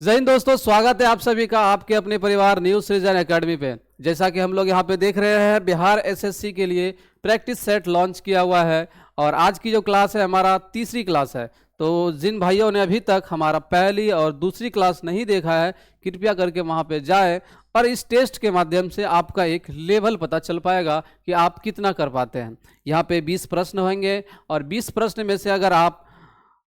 जय हिंद दोस्तों, स्वागत है आप सभी का आपके अपने परिवार न्यूज सृजन एकेडमी पे। जैसा कि हम लोग यहाँ पे देख रहे हैं, बिहार एसएससी के लिए प्रैक्टिस सेट लॉन्च किया हुआ है और आज की जो क्लास है हमारा तीसरी क्लास है। तो जिन भाइयों ने अभी तक हमारा पहली और दूसरी क्लास नहीं देखा है, कृपया करके वहाँ पे जाए और इस टेस्ट के माध्यम से आपका एक लेवल पता चल पाएगा कि आप कितना कर पाते हैं। यहाँ पे 20 प्रश्न होंगे और 20 प्रश्न में से अगर आप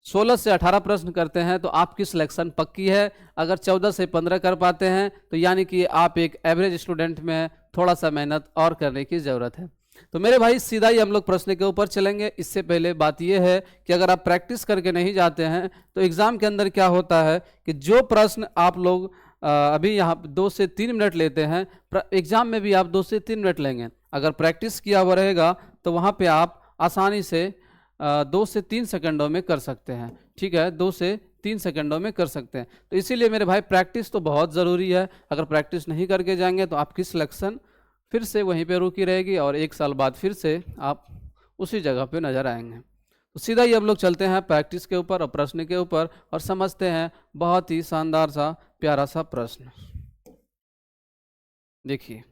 16 से 18 प्रश्न करते हैं तो आपकी सिलेक्शन पक्की है। अगर 14 से 15 कर पाते हैं तो यानी कि आप एक एवरेज स्टूडेंट में हैं, थोड़ा सा मेहनत और करने की ज़रूरत है। तो मेरे भाई सीधा ही हम लोग प्रश्न के ऊपर चलेंगे। इससे पहले बात यह है कि अगर आप प्रैक्टिस करके नहीं जाते हैं तो एग्ज़ाम के अंदर क्या होता है कि जो प्रश्न आप लोग अभी यहाँ 2 से 3 मिनट लेते हैं, एग्ज़ाम में भी आप 2 से 3 मिनट लेंगे। अगर प्रैक्टिस किया हुआ रहेगा तो वहाँ पर आप आसानी से 2 से 3 सेकंडों में कर सकते हैं। ठीक है, 2 से 3 सेकंडों में कर सकते हैं। तो इसीलिए मेरे भाई प्रैक्टिस तो बहुत ज़रूरी है। अगर प्रैक्टिस नहीं करके जाएंगे तो आपकी सिलेक्शन फिर से वहीं पे रुकी रहेगी और 1 साल बाद फिर से आप उसी जगह पे नज़र आएंगे। तो सीधा ही हम लोग चलते हैं प्रैक्टिस के ऊपर और प्रश्न के ऊपर और समझते हैं बहुत ही शानदार सा प्यारा सा प्रश्न। देखिए,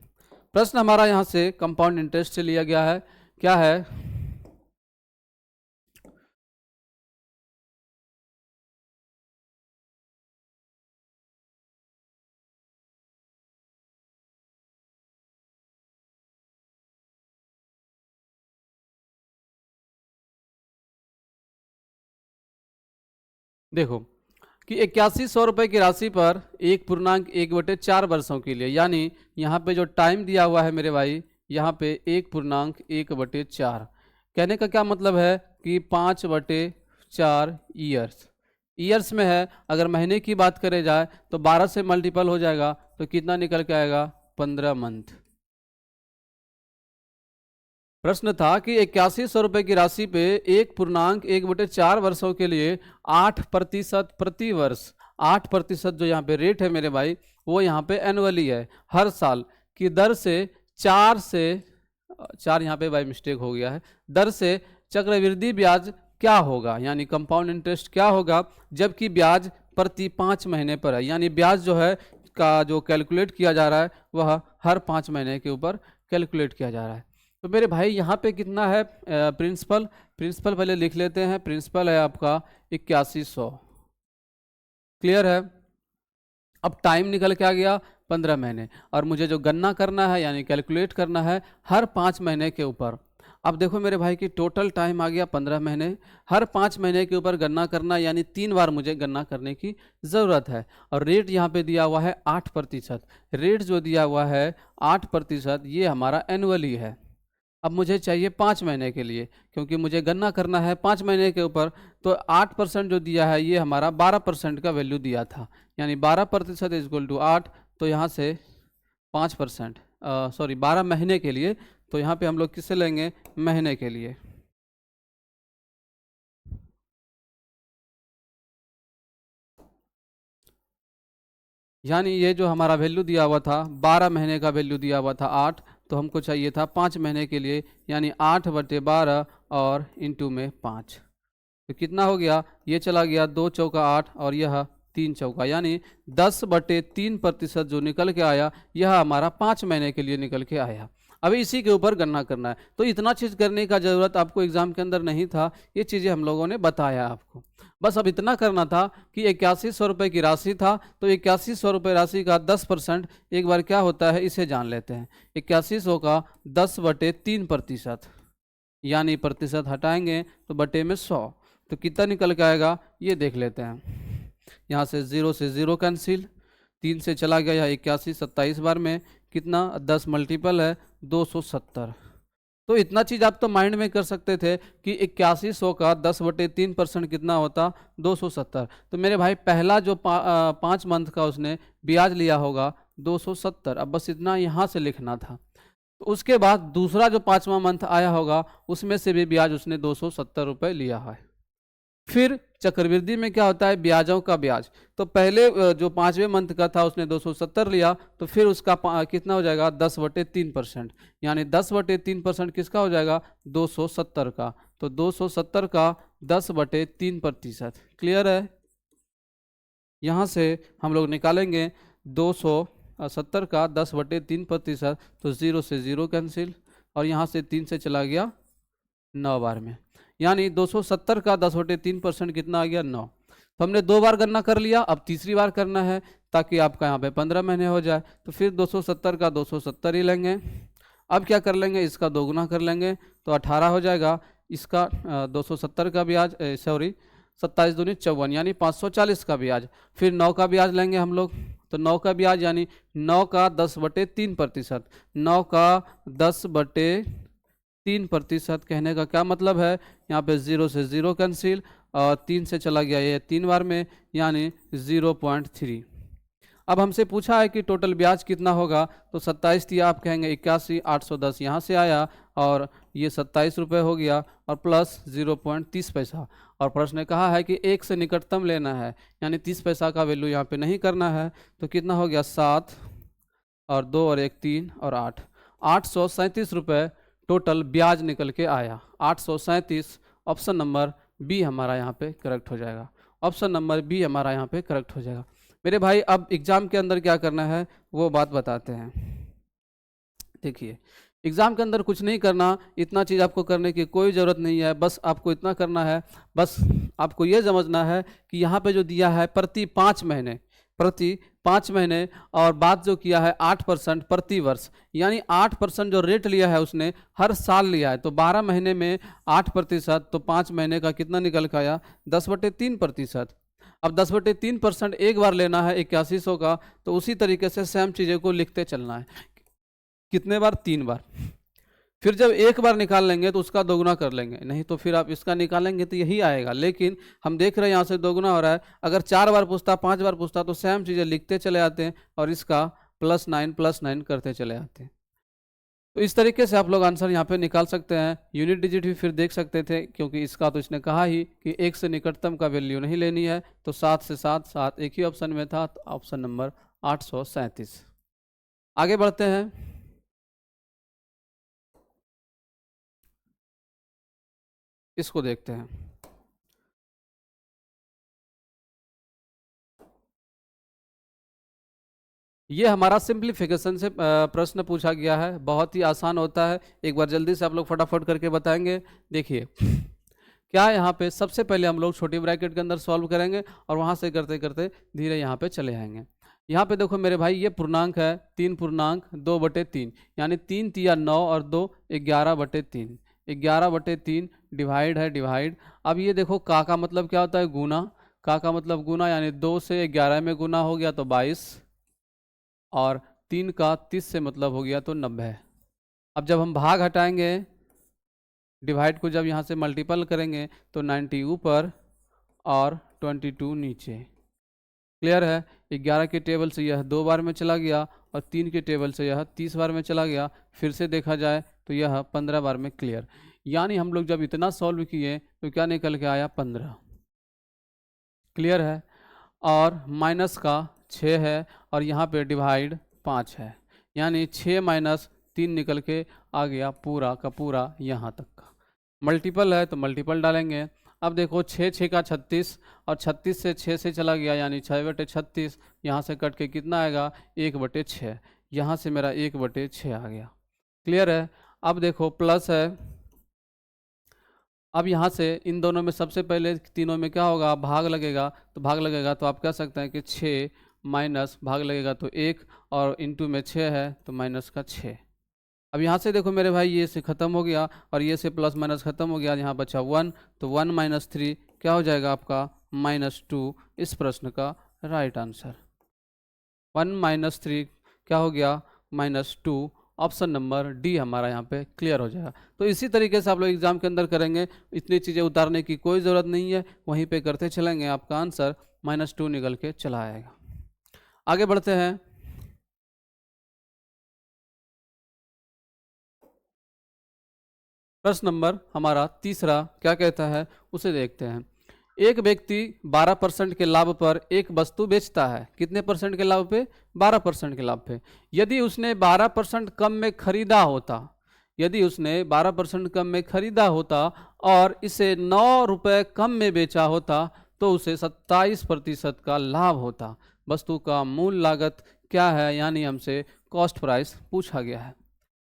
प्रश्न हमारा यहाँ से कंपाउंड इंटरेस्ट से लिया गया है। क्या है? देखो कि 8100 रुपये की राशि पर 1.1/4 वर्षों के लिए, यानी यहाँ पे जो टाइम दिया हुआ है मेरे भाई, यहाँ पे 1.1/4। कहने का क्या मतलब है कि 5/4 ईयर्स। ईयर्स में है, अगर महीने की बात करे जाए तो 12 से मल्टीपल हो जाएगा तो कितना निकल के आएगा? 15 मंथ। प्रश्न था कि 8100 रुपये की राशि पे 1.1/4 वर्षों के लिए 8% प्रति वर्ष, 8% जो यहाँ पे रेट है मेरे भाई, वो यहाँ पे एनुअली है, हर साल की दर से 4 यहाँ पे भाई मिस्टेक हो गया है, दर से चक्रवृद्धि ब्याज क्या होगा, यानी कंपाउंड इंटरेस्ट क्या होगा, जबकि ब्याज प्रति 5 महीने पर है। यानी ब्याज जो है का जो कैलकुलेट किया जा रहा है वह हर 5 महीने के ऊपर कैलकुलेट किया जा रहा है। तो मेरे भाई यहाँ पे कितना है? प्रिंसिपल प्रिंसिपल पहले लिख लेते हैं। प्रिंसिपल है आपका 8100। क्लियर है? अब टाइम निकल के आ गया 15 महीने और मुझे जो गणना करना है यानी कैलकुलेट करना है हर 5 महीने के ऊपर। अब देखो मेरे भाई की टोटल टाइम आ गया 15 महीने, हर 5 महीने के ऊपर गणना करना, यानी 3 बार मुझे गणना करने की ज़रूरत है। और रेट यहाँ पे दिया हुआ है 8%। रेट जो दिया हुआ है 8%, ये हमारा एनुअली है। अब मुझे चाहिए 5 महीने के लिए, क्योंकि मुझे गणना करना है 5 महीने के ऊपर। तो 8% जो दिया है ये हमारा 12% का वैल्यू दिया था, यानी 12% इज इक्वल टू 8। तो यहाँ से 5%, सॉरी 12 महीने के लिए, तो यहाँ पे हम लोग किससे लेंगे? महीने के लिए। यानी ये जो हमारा वैल्यू दिया हुआ था 12 महीने का वैल्यू दिया हुआ था 8, तो हमको चाहिए था 5 महीने के लिए, यानी 8/12 और इंटू में 5। तो कितना हो गया? ये चला गया 2 चौका 8 और यह 3 चौका, यानी 10/3% जो निकल के आया यह हमारा 5 महीने के लिए निकल के आया। अभी इसी के ऊपर गणना करना है। तो इतना चीज़ करने का ज़रूरत आपको एग्जाम के अंदर नहीं था, ये चीज़ें हम लोगों ने बताया आपको। बस अब इतना करना था कि 8100 रुपये की राशि था, तो 8100 रुपये राशि का 10% एक बार क्या होता है इसे जान लेते हैं। 8100 का 10/3%, यानी प्रतिशत हटाएंगे तो बटे में 100, तो कितना निकल के आएगा ये देख लेते हैं। यहाँ से 0 से 0 कैंसिल, 3 से चला गया, यह 81 27 बार में कितना? 10 मल्टीपल है 270। तो इतना चीज़ आप तो माइंड में कर सकते थे कि 8100 का 10/3% कितना होता? 270। तो मेरे भाई पहला जो 5 मंथ का उसने ब्याज लिया होगा 270। अब बस इतना यहाँ से लिखना था। तो उसके बाद दूसरा जो 5वां मंथ आया होगा उसमें से भी ब्याज उसने 270 रुपये लिया है। फिर चक्रवृद्धि में क्या होता है? ब्याजों का ब्याज। तो पहले जो 5वें मंथ का था उसने 270 लिया, तो फिर उसका कितना हो जाएगा? 10/3%, यानी 10/3% किसका हो जाएगा? 270 का। तो 270 का 10/3%। क्लियर है? यहाँ से हम लोग निकालेंगे 270 का 10/3%, तो 0 से 0 कैंसिल, और यहाँ से 3 से चला गया 9 बार में, यानी 270 का 10/3% कितना आ गया 9। तो हमने 2 बार गणना कर लिया, अब तीसरी बार करना है ताकि आपका यहाँ पे 15 महीने हो जाए। तो फिर 270 का 270 ही लेंगे। अब क्या कर लेंगे, इसका दोगुना कर लेंगे तो 18 हो जाएगा। इसका 270 का ब्याज, सॉरी 27 दूनी 54, यानी 540 का ब्याज। फिर 9 का ब्याज लेंगे हम लोग, तो 9 का ब्याज यानी 9 का 10/3%। 9 का 10/3% कहने का क्या मतलब है, यहाँ पे 0 से 0 कैंसिल, और 3 से चला गया ये 3 बार में, यानी 0.3। अब हमसे पूछा है कि टोटल ब्याज कितना होगा, तो 27 दिया, आप कहेंगे 81, 810 यहाँ से आया, और ये 27 रुपये हो गया, और प्लस 0.30 पैसा। और प्रश्न ने कहा है कि 1 से निकटतम लेना है, यानी 30 पैसा का वैल्यू यहाँ पे नहीं करना है। तो कितना हो गया 7 और 2 और 1 3 और 8, 837 रुपये टोटल ब्याज निकल के आया। 837, ऑप्शन नंबर बी हमारा यहाँ पे करेक्ट हो जाएगा। ऑप्शन नंबर बी हमारा यहाँ पे करेक्ट हो जाएगा। मेरे भाई अब एग्ज़ाम के अंदर क्या करना है वो बात बताते हैं। देखिए, एग्ज़ाम के अंदर कुछ नहीं करना, इतना चीज़ आपको करने की कोई ज़रूरत नहीं है। बस आपको इतना करना है, बस आपको ये समझना है कि यहाँ पे जो दिया है प्रति 5 महीने, प्रति 5 महीने, और बात जो किया है 8% प्रति वर्ष, यानी 8% जो रेट लिया है उसने हर साल लिया है। तो 12 महीने में 8%, तो 5 महीने का कितना निकल के आया 10/3%। अब 10/3% एक बार लेना है 8100 का, तो उसी तरीके से सेम चीज़ें को लिखते चलना है। कितने बार, 3 बार। फिर जब एक बार निकाल लेंगे तो उसका दोगुना कर लेंगे, नहीं तो फिर आप इसका निकालेंगे तो यही आएगा। लेकिन हम देख रहे हैं यहाँ से दोगुना हो रहा है, अगर 4 बार पूछता, 5 बार पूछता, तो सेम चीज़ें लिखते चले आते हैं और इसका +9 करते चले आते हैं। तो इस तरीके से आप लोग आंसर यहाँ पे निकाल सकते हैं। यूनिट डिजिट भी फिर देख सकते थे, क्योंकि इसका तो इसने कहा ही कि 1 से निकटतम का वैल्यू नहीं लेनी है, तो 7 से 7 एक ही ऑप्शन में था, तो ऑप्शन नंबर 837। आगे बढ़ते हैं। इसको देखते हैं। ये हमारा सिंप्लीफिकेशन से प्रश्न पूछा गया है, बहुत ही आसान होता है। एक बार जल्दी से आप लोग फटाफट करके बताएंगे। देखिए क्या है, यहाँ पे सबसे पहले हम लोग छोटी ब्रैकेट के अंदर सॉल्व करेंगे और वहाँ से करते करते धीरे यहाँ पे चले आएंगे। यहाँ पे देखो मेरे भाई, ये पूर्णांक है 3/2/3, यानी 3 तिया 9 और 2 11/3, 11/3 डिवाइड है, डिवाइड। अब ये देखो का मतलब क्या होता है, गुना। का मतलब गुना, यानी 2 से 11 में गुना हो गया तो 22, और 3 का 30 से मतलब हो गया तो 90। अब जब हम भाग हटाएंगे, डिवाइड को जब यहाँ से मल्टीपल करेंगे तो 90 ऊपर और 22 नीचे। क्लियर है। 11 के टेबल से यह 2 बार में चला गया और 3 के टेबल से यह 30 बार में चला गया। फिर से देखा जाए तो यह 15 बार में। क्लियर, यानी हम लोग जब इतना सॉल्व किए तो क्या निकल के आया 15। क्लियर है। और माइनस का 6 है और यहाँ पे डिवाइड 5 है, यानी 6 - 3 निकल के आ गया पूरा का पूरा यहाँ तक का। मल्टीपल है तो मल्टीपल डालेंगे। अब देखो 6 का 36 और 36 से 6 से चला गया, यानी 6/36। यहाँ से कट के कितना आएगा 1/6, यहाँ से मेरा 1/6 आ गया। क्लियर है। अब देखो प्लस है, अब यहाँ से इन दोनों में सबसे पहले तीनों में क्या होगा, भाग लगेगा। तो भाग लगेगा तो आप कह सकते हैं कि 6 माइनस भाग लगेगा तो 1, और इंटू में 6 है तो माइनस का 6। अब यहाँ से देखो मेरे भाई, ये से ख़त्म हो गया और ये से प्लस माइनस ख़त्म हो गया, यहाँ बचा 1, तो 1 - 3 क्या हो जाएगा आपका -2। इस प्रश्न का राइट आंसर 1 - 3 क्या हो गया -2। ऑप्शन नंबर डी हमारा यहाँ पे क्लियर हो जाएगा। तो इसी तरीके से आप लोग एग्जाम के अंदर करेंगे, इतनी चीज़ें उतारने की कोई ज़रूरत नहीं है, वहीं पे करते चलेंगे, आपका आंसर -2 निकल के चला आएगा। आगे बढ़ते हैं। प्रश्न नंबर हमारा तीसरा क्या कहता है उसे देखते हैं। एक व्यक्ति 12% के लाभ पर एक वस्तु बेचता है। कितने परसेंट के लाभ पे? 12% के लाभ पे। यदि उसने 12% कम में खरीदा होता, यदि उसने 12% कम में खरीदा होता और इसे 9 रुपये कम में बेचा होता, तो उसे 27% का लाभ होता। वस्तु का मूल लागत क्या है, यानी हमसे कॉस्ट प्राइस पूछा गया है।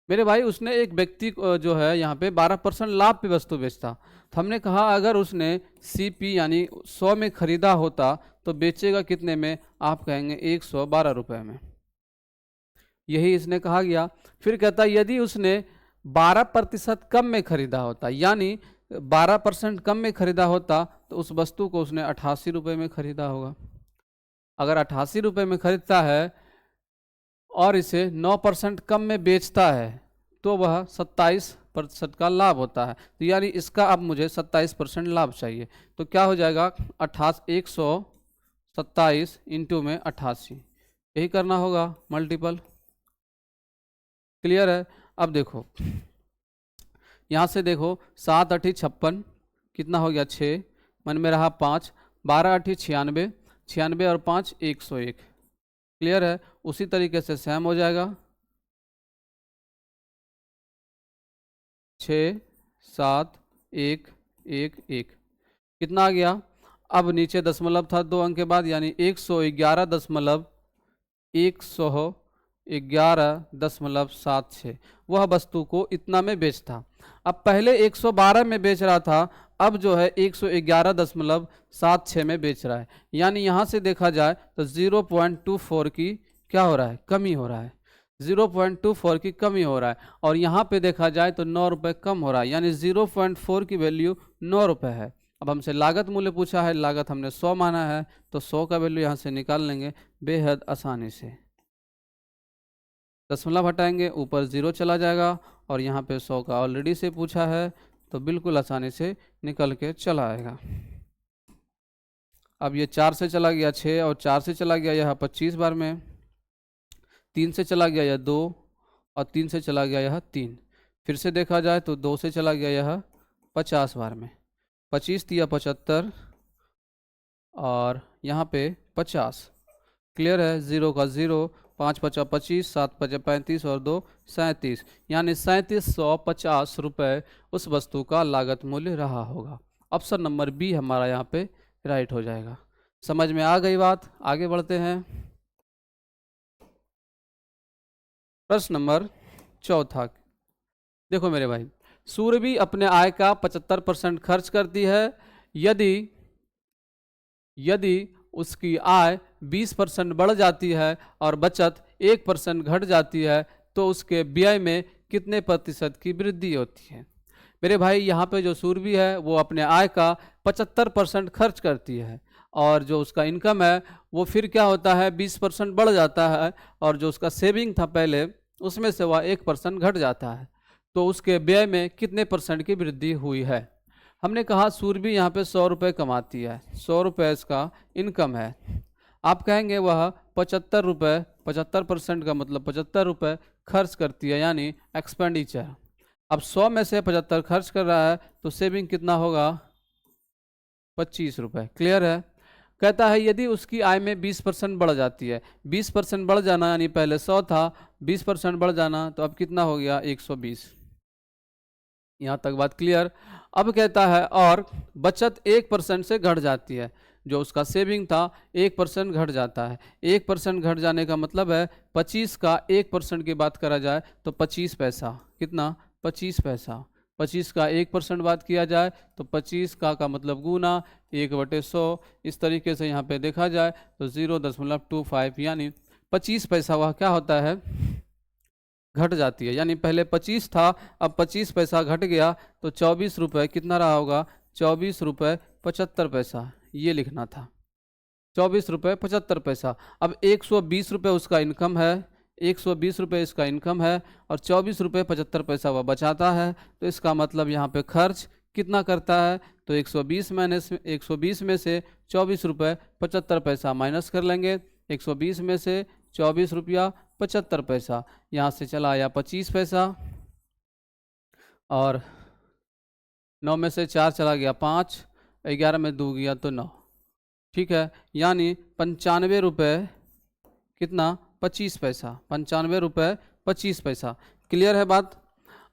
मेरे भाई उसने एक व्यक्ति को जो है यहाँ पे 12% लाभ पे वस्तु बेचता, तो हमने कहा अगर उसने सीपी यानी 100 में खरीदा होता तो बेचेगा कितने में, आप कहेंगे 112 रुपये में। यही इसने कहा गया। फिर कहता यदि उसने 12% कम में खरीदा होता, यानी 12% कम में खरीदा होता तो उस वस्तु को उसने 88 रुपये में खरीदा होगा। अगर 88 रुपये में खरीदता है और इसे 9% कम में बेचता है तो वह 27% का लाभ होता है। तो यानी इसका अब मुझे 27% लाभ चाहिए। तो क्या हो जाएगा, 127 इंटू में 88, यही करना होगा मल्टीपल। क्लियर है। अब देखो यहाँ से देखो 7 8 56, कितना हो गया 6, मन में रहा 5, 12 8 96, 96 और 5 101। क्लियर है। उसी तरीके से सेम हो जाएगा 6 7 1 1 1, कितना आ गया। अब नीचे दशमलव था 2 अंक के बाद, यानी 111.76 वह वस्तु को इतना में बेचता। अब पहले 112 में बेच रहा था, अब जो है 111.76 में बेच रहा है। यानी यहाँ से देखा जाए तो 0.24 की क्या हो रहा है, कमी हो रहा है। 0.24 की कमी हो रहा है। और यहाँ पे देखा जाए तो 9 रुपये कम हो रहा है, यानी 0.4 की वैल्यू 9 रुपये है। अब हमसे लागत मूल्य पूछा है, लागत हमने 100 माना है, तो 100 का वैल्यू यहाँ से निकाल लेंगे बेहद आसानी से। दशमलव हटाएंगे, ऊपर 0 चला जाएगा, और यहाँ पे 100 का ऑलरेडी से पूछा है तो बिल्कुल आसानी से निकल के चला आएगा। अब ये 4 से चला गया 6, और 4 से चला गया यह 25 बार में, 3 से चला गया यह 2, और 3 से चला गया यह 3। फिर से देखा जाए तो 2 से चला गया यह 50 बार में, 25 तिया 75, और यहाँ पे 50। क्लियर है। 0 का 0, 5 पचा 25, 7 पचा 35 और 2 37, यानी 3750 रुपये उस वस्तु का लागत मूल्य रहा होगा। ऑप्शन नंबर बी हमारा यहाँ पे राइट हो जाएगा। समझ में आ गई बात, आगे बढ़ते हैं। प्रश्न नंबर 4। देखो मेरे भाई, सूरभि अपने आय का 75% खर्च करती है। यदि उसकी आय 20% बढ़ जाती है और बचत 1% घट जाती है तो उसके व्यय में कितने प्रतिशत की वृद्धि होती है। मेरे भाई यहाँ पे जो सूरभि है वो अपने आय का 75% खर्च करती है, और जो उसका इनकम है वो फिर क्या होता है 20% बढ़ जाता है, और जो उसका सेविंग था पहले उसमें से वह 1% घट जाता है, तो उसके व्यय में कितने परसेंट की वृद्धि हुई है। हमने कहा सूरभि यहाँ पे 100 रुपये कमाती है, 100 रुपये इसका इनकम है। आप कहेंगे वह 75 रुपये, 75% का मतलब 75 रुपये खर्च करती है, यानी एक्सपेंडिचर। अब 100 में से 75 खर्च कर रहा है तो सेविंग कितना होगा, 25 रुपये। क्लियर है। कहता है यदि उसकी आय में 20% बढ़ जाती है, 20% बढ़ जाना यानी पहले 100 था, 20% बढ़ जाना तो अब कितना हो गया 120। यहाँ तक बात क्लियर। अब कहता है और बचत 1% से घट जाती है, जो उसका सेविंग था 1% घट जाता है। 1% घट जाने का मतलब है 25 का 1% की बात करा जाए तो 25 पैसा, कितना 25 पैसा। 25 का 1% बात किया जाए तो 25 का मतलब गुना 1/100। इस तरीके से यहाँ पे देखा जाए तो 0.25, यानी 25 पैसा वह क्या होता है, घट जाती है। यानी पहले 25 था, अब 25 पैसा घट गया तो 24 रुपये कितना रहा होगा, 24 रुपये 75 पैसा, ये लिखना था 24 रुपये 75 पैसा। अब 120 रुपये उसका इनकम है, 120 रुपये इसका इनकम है, और 24 रुपये 75 पैसा वह बचाता है, तो इसका मतलब यहाँ पे खर्च कितना करता है, तो 120 में से 24 रुपये 75 पैसा माइनस कर लेंगे। 120 में से 24 रुपया 75 पैसा, यहाँ से चला आया 25 पैसा, और 9 में से 4 चला गया 5, 11 में 2 गया तो 9। ठीक है, यानी 95 रुपये कितना 25 पैसा, 95 रुपये 25 पैसा। क्लियर है बात।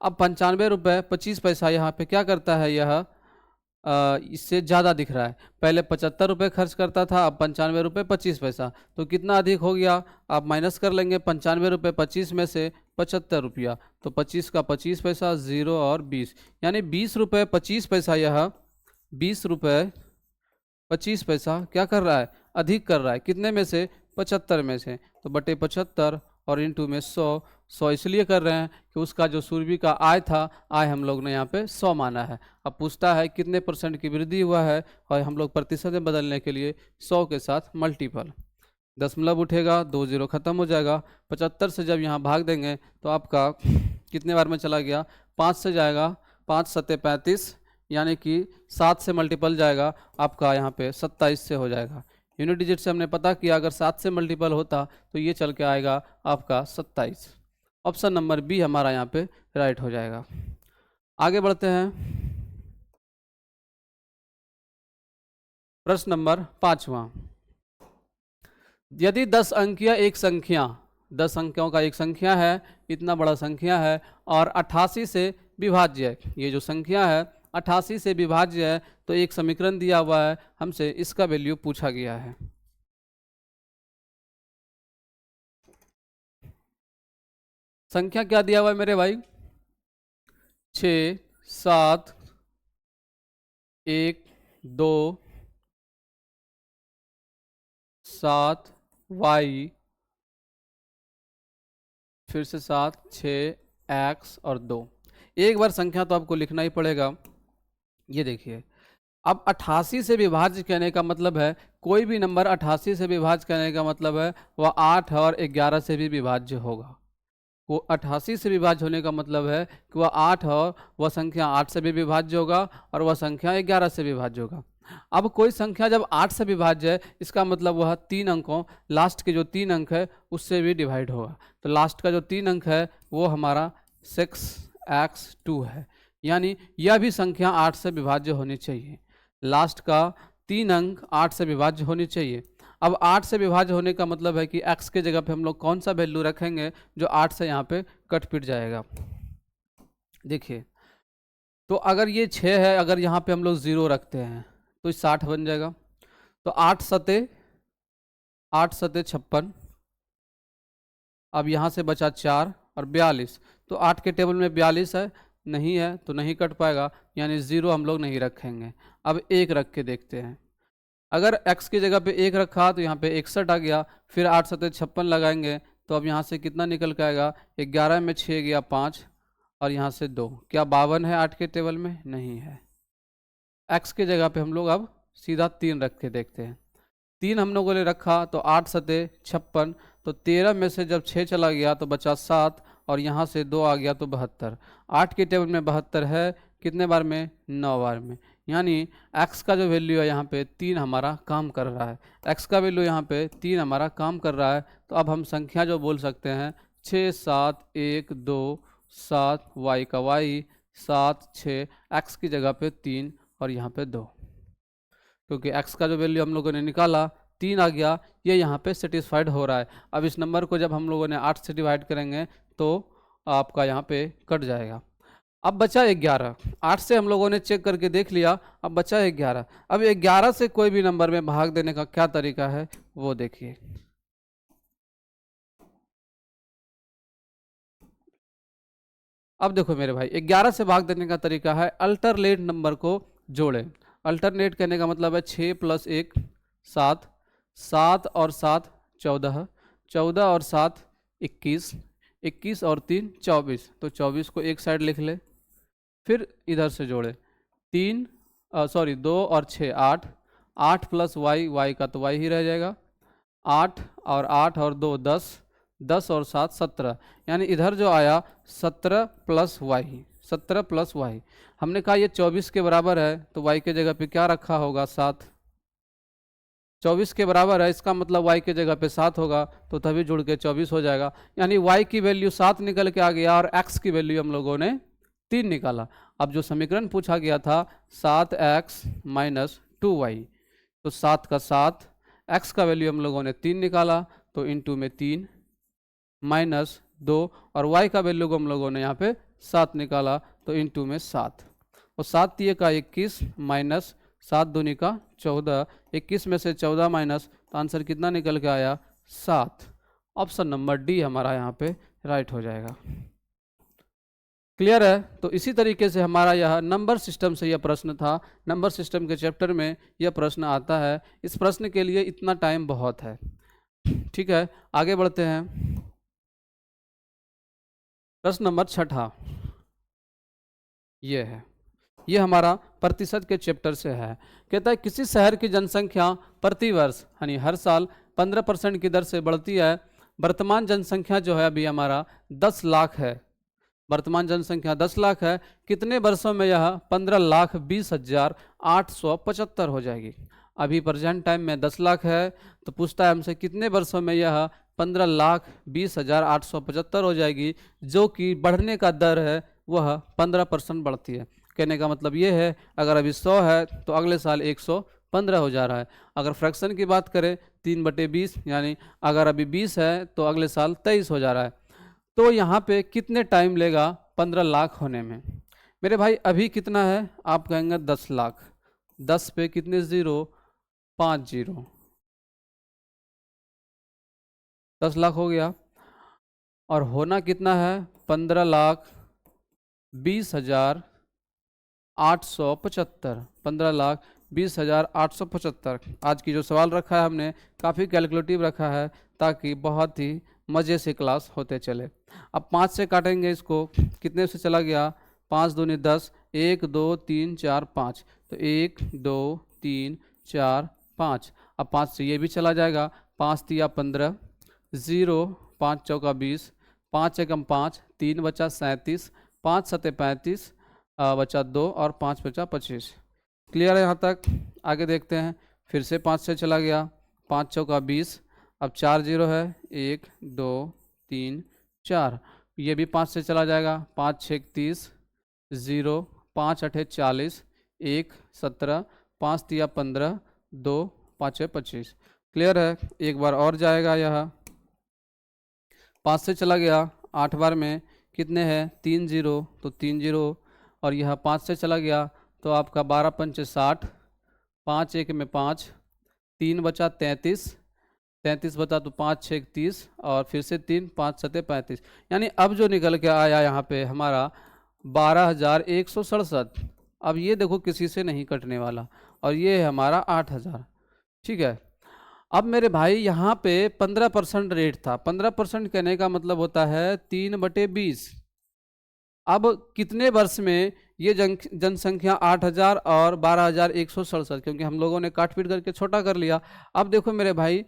अब 95 रुपये 25 पैसा यहाँ पे क्या करता है, यह इससे ज़्यादा दिख रहा है। पहले 75 रुपये खर्च करता था, अब 95 रुपये 25 पैसा, तो कितना अधिक हो गया? आप माइनस कर लेंगे 95 रुपये 25 में से 75 रुपया, तो 25 का 25 पैसा, 0 और 20, यानी 20 रुपये 25 पैसा, यह 20 रुपये 25 पैसा क्या कर रहा है? अधिक कर रहा है। कितने में से? 75 में से। तो बटे 75 और इंटू में 100 इसलिए कर रहे हैं कि उसका जो सूर्यवी का आय था, आय हम लोग ने यहाँ पे 100 माना है। अब पूछता है कितने % की वृद्धि हुआ है, और हम लोग प्रतिशत में बदलने के लिए 100 के साथ मल्टीपल, दशमलव उठेगा, 2 0 खत्म हो जाएगा। 75 से जब यहाँ भाग देंगे तो आपका कितने बार में चला गया? 5 से जाएगा, 5 सत्ते 35, यानी कि 7 से मल्टीपल जाएगा, आपका यहाँ पे 27 से हो जाएगा। यूनिट डिजिट से हमने पता किया, अगर 7 से मल्टीपल होता तो ये चल के आएगा आपका 27। ऑप्शन नंबर बी हमारा यहाँ पे राइट हो जाएगा। आगे बढ़ते हैं। प्रश्न नंबर 5वां। यदि 10 अंकीय एक संख्या, 10 अंकों का एक संख्या है, इतना बड़ा संख्या है, और 88 से विभाज्य है, ये जो संख्या है 88 से विभाज्य है, तो एक समीकरण दिया हुआ है, हमसे इसका वैल्यू पूछा गया है। संख्या क्या दिया हुआ है मेरे भाई? 6 7 1 2 7 y, फिर से 7 6 x और 2। एक बार संख्या तो आपको लिखना ही पड़ेगा। ये देखिए, अब 88 से विभाज्य कहने का मतलब है, कोई भी नंबर 88 से विभाज्य कहने का मतलब है वह 8 और 11 से भी विभाज्य होगा। वो 88 से विभाज्य होने का मतलब है कि वह 8 और वह संख्या 8 से भी विभाज्य होगा, और वह संख्या 11 से विभाज्य होगा। अब कोई संख्या जब 8 से विभाज्य है, इसका मतलब वह 3 अंकों, लास्ट के जो 3 अंक है उससे भी डिवाइड होगा। तो लास्ट का जो 3 अंक है वो हमारा 6x2 है, यानी यह भी संख्या 8 से विभाज्य होनी चाहिए। लास्ट का 3 अंक 8 से विभाज्य होनी चाहिए। अब 8 से विभाज्य होने का मतलब है कि x के जगह पे हम लोग कौन सा वैल्यू रखेंगे जो 8 से यहाँ पे कट पिट जाएगा। देखिए, तो अगर ये 6 है, अगर यहाँ पे हम लोग 0 रखते हैं तो 60 बन जाएगा। तो 8 सते 56, अब यहाँ से बचा 4 और 42, तो 8 के टेबल में 42 है, नहीं है तो नहीं कट पाएगा, यानी 0 हम लोग नहीं रखेंगे। अब 1 रख के देखते हैं। अगर x की जगह पे 1 रखा तो यहाँ पे 61 आ गया, फिर 8 सत्ते 56 लगाएंगे, तो अब यहाँ से कितना निकल के आएगा? 11 में 6 गया 5, और यहाँ से 2, क्या 52 है 8 के टेबल में? नहीं है। x की जगह पे हम लोग अब सीधा 3 रख के देखते हैं। 3 हम लोगों ने रखा तो 8 सत्ते 56, तो 13 में से जब 6 चला गया तो बचा 7, और यहाँ से 2 आ गया तो 72। 8 के टेबल में 72 है, कितने बार में? 9 बार में, यानी x का जो वैल्यू है यहाँ पे 3 हमारा काम कर रहा है। x का वैल्यू यहाँ पे 3 हमारा काम कर रहा है। तो अब हम संख्या जो बोल सकते हैं 6 7 1 2 7 y का y 7 6, x की जगह पे 3 और यहाँ पे 2, क्योंकि x का जो वैल्यू हम लोगों ने निकाला 3 आ गया, ये यहाँ पे सेटिस्फाइड हो रहा है। अब इस नंबर को जब हम लोगों ने 8 से डिवाइड करेंगे तो आपका यहाँ पे कट जाएगा। अब बचा 11, 8 से हम लोगों ने चेक करके देख लिया, अब बचा 11। अब 11 से कोई भी नंबर में भाग देने का क्या तरीका है वो देखिए। अब देखो मेरे भाई, 11 से भाग देने का तरीका है अल्टरनेट नंबर को जोड़ें। अल्टरनेट कहने का मतलब है 6 + 1 7, 7 और 7 14, 14 और 7 21, 21 और 3 24, तो 24 को एक साइड लिख ले, फिर इधर से जोड़े 2 और 6 8, 8 + y का तो y ही रह जाएगा, 8 और 2 10, 10 और 7 17, यानी इधर जो आया 17 + y, 17 + y। हमने कहा ये 24 के बराबर है, तो y के जगह पे क्या रखा होगा? 7। 24 के बराबर है, इसका मतलब y के जगह पे 7 होगा, तो तभी जुड़ के 24 हो जाएगा, यानी y की वैल्यू 7 निकल के आ गया, और x की वैल्यू हम लोगों ने 3 निकाला। अब जो समीकरण पूछा गया था 7x - 2y, तो 7 का 7, x का वैल्यू हम लोगों ने 3 निकाला, तो इंटू में 3 -2, और y का वैल्यू को हम लोगों ने यहाँ पे 7 निकाला, तो इंटू में 7। और 7 तिये का 21 माइनस 7 दूनी का 14, 21 में से 14 माइनस, तो आंसर कितना निकल के आया 7। ऑप्शन नंबर डी हमारा यहाँ पे राइट हो जाएगा। क्लियर है? तो इसी तरीके से हमारा यह नंबर सिस्टम से यह प्रश्न था। नंबर सिस्टम के चैप्टर में यह प्रश्न आता है। इस प्रश्न के लिए इतना टाइम बहुत है। ठीक है, आगे बढ़ते हैं। प्रश्न नंबर 6 ये है, ये हमारा प्रतिशत के चैप्टर से है। कहता है किसी शहर की जनसंख्या प्रति वर्ष यानी हर साल 15% की दर से बढ़ती है। वर्तमान जनसंख्या जो है अभी हमारा 10 लाख है। वर्तमान जनसंख्या 10 लाख है। कितने वर्षों में यह 15,20,875 हो जाएगी? अभी प्रेजेंट टाइम में 10 लाख है, तो पूछता है हमसे कितने वर्षों में यह 15,20,875 हो जाएगी, जो कि बढ़ने का दर है वह 15% बढ़ती है। कहने का मतलब ये है, अगर अभी 100 है तो अगले साल 115 हो जा रहा है। अगर फ्रैक्शन की बात करें 3/20, यानी अगर अभी 20 है तो अगले साल 23 हो जा रहा है। तो यहाँ पे कितने टाइम लेगा 15 लाख होने में? मेरे भाई अभी कितना है? आप कहेंगे 10 लाख। 10 पे कितने ज़ीरो? 5 ज़ीरो। 10 लाख हो गया। और होना कितना है? 15,20,875। 15,20,875। आज की जो सवाल रखा है हमने काफ़ी कैलकुलेटिव रखा है, ताकि बहुत ही मज़े से क्लास होते चले। अब 5 से काटेंगे इसको, कितने से चला गया? 5 दूनी 10, 1 2 3 4 5, तो 1 2 3 4 5। अब 5 से ये भी चला जाएगा, 5 तिया 15, 0 5 चौका 20, 5 एकम 5, 3 बचा 37, 5 सते 35, बचा 2 और 5 बचा 25। क्लियर है यहाँ तक? आगे देखते हैं। फिर से 5 से चला गया, 5 चौका 20, अब 4 0 है, 1 2 3 4। ये भी 5 से चला जाएगा, 5 6 30, 0 5 8 40, 1 17, 5 तिया 15, 2 5 25। क्लियर है? एक बार और जाएगा। यह 5 से चला गया, 8 बार में कितने हैं? 3 0, तो 3 0। और यह 5 से चला गया तो आपका 12 पंचे 60, 5 1 में 5, 3 बचा 33, 33 बचा तो 5 6 30, और फिर से 3 5 7 35। यानी अब जो निकल के आया यहाँ पे हमारा 12,167। अब ये देखो किसी से नहीं कटने वाला, और ये है हमारा 8,000। ठीक है। अब मेरे भाई यहाँ पे 15% रेट था। 15% कहने का मतलब होता है 3/20। अब कितने वर्ष में ये जनसंख्या 8,000 और 12,167, क्योंकि हम लोगों ने काट पीट करके छोटा कर लिया। अब देखो मेरे भाई,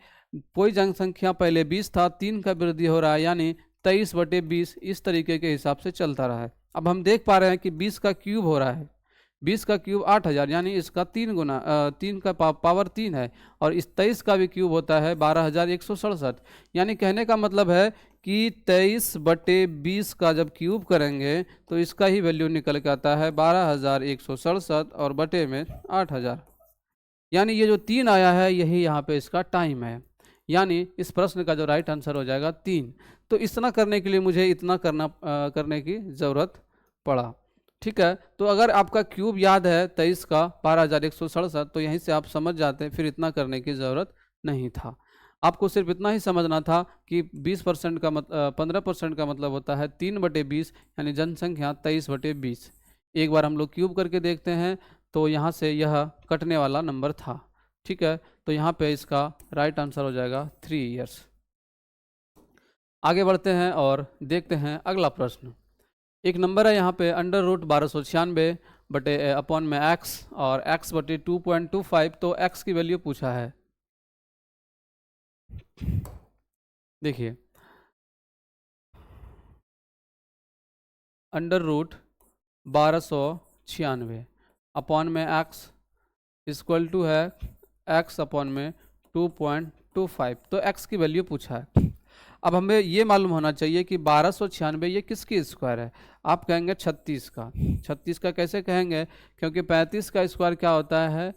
कोई जनसंख्या पहले 20 था, 3 का वृद्धि हो रहा है, यानी 23/20 इस तरीके के हिसाब से चलता रहा है। अब हम देख पा रहे हैं कि 20 का क्यूब हो रहा है, 20 का क्यूब 8,000, यानी इसका 3 गुना 3 का पावर 3 है। और इस 23 का भी क्यूब होता है 12,167। यानी कहने का मतलब है कि 23/20 का जब क्यूब करेंगे तो इसका ही वैल्यू निकल के आता है 12,167 और बटे में 8,000। यानी ये जो 3 आया है यही यहाँ पे इसका टाइम है। यानी इस प्रश्न का जो राइट आंसर हो जाएगा 3। तो इतना करने के लिए मुझे इतना करने की ज़रूरत पड़ा। ठीक है। तो अगर आपका क्यूब याद है 23 का 12,167, तो यहीं से आप समझ जाते हैं, फिर इतना करने की ज़रूरत नहीं था। आपको सिर्फ इतना ही समझना था कि 20% का 15% का मतलब होता है 3/20, यानी जनसंख्या 23/20। एक बार हम लोग क्यूब करके देखते हैं, तो यहाँ से यह कटने वाला नंबर था। ठीक है। तो यहाँ पे इसका राइट आंसर हो जाएगा 3 ईयर्स। आगे बढ़ते हैं और देखते हैं अगला प्रश्न। एक नंबर है यहाँ पे √1296 बटे अपॉन में x, और x बटे 2.25। तो x की वैल्यू पूछा है। देखिए, √1296 अपॉन में x इक्वल टू है x अपॉन में 2.25। तो x की वैल्यू पूछा है। अब हमें ये मालूम होना चाहिए कि 1296 ये किसकी स्क्वायर है? आप कहेंगे 36 का। 36 का कैसे कहेंगे? क्योंकि 35 का स्क्वायर क्या होता है?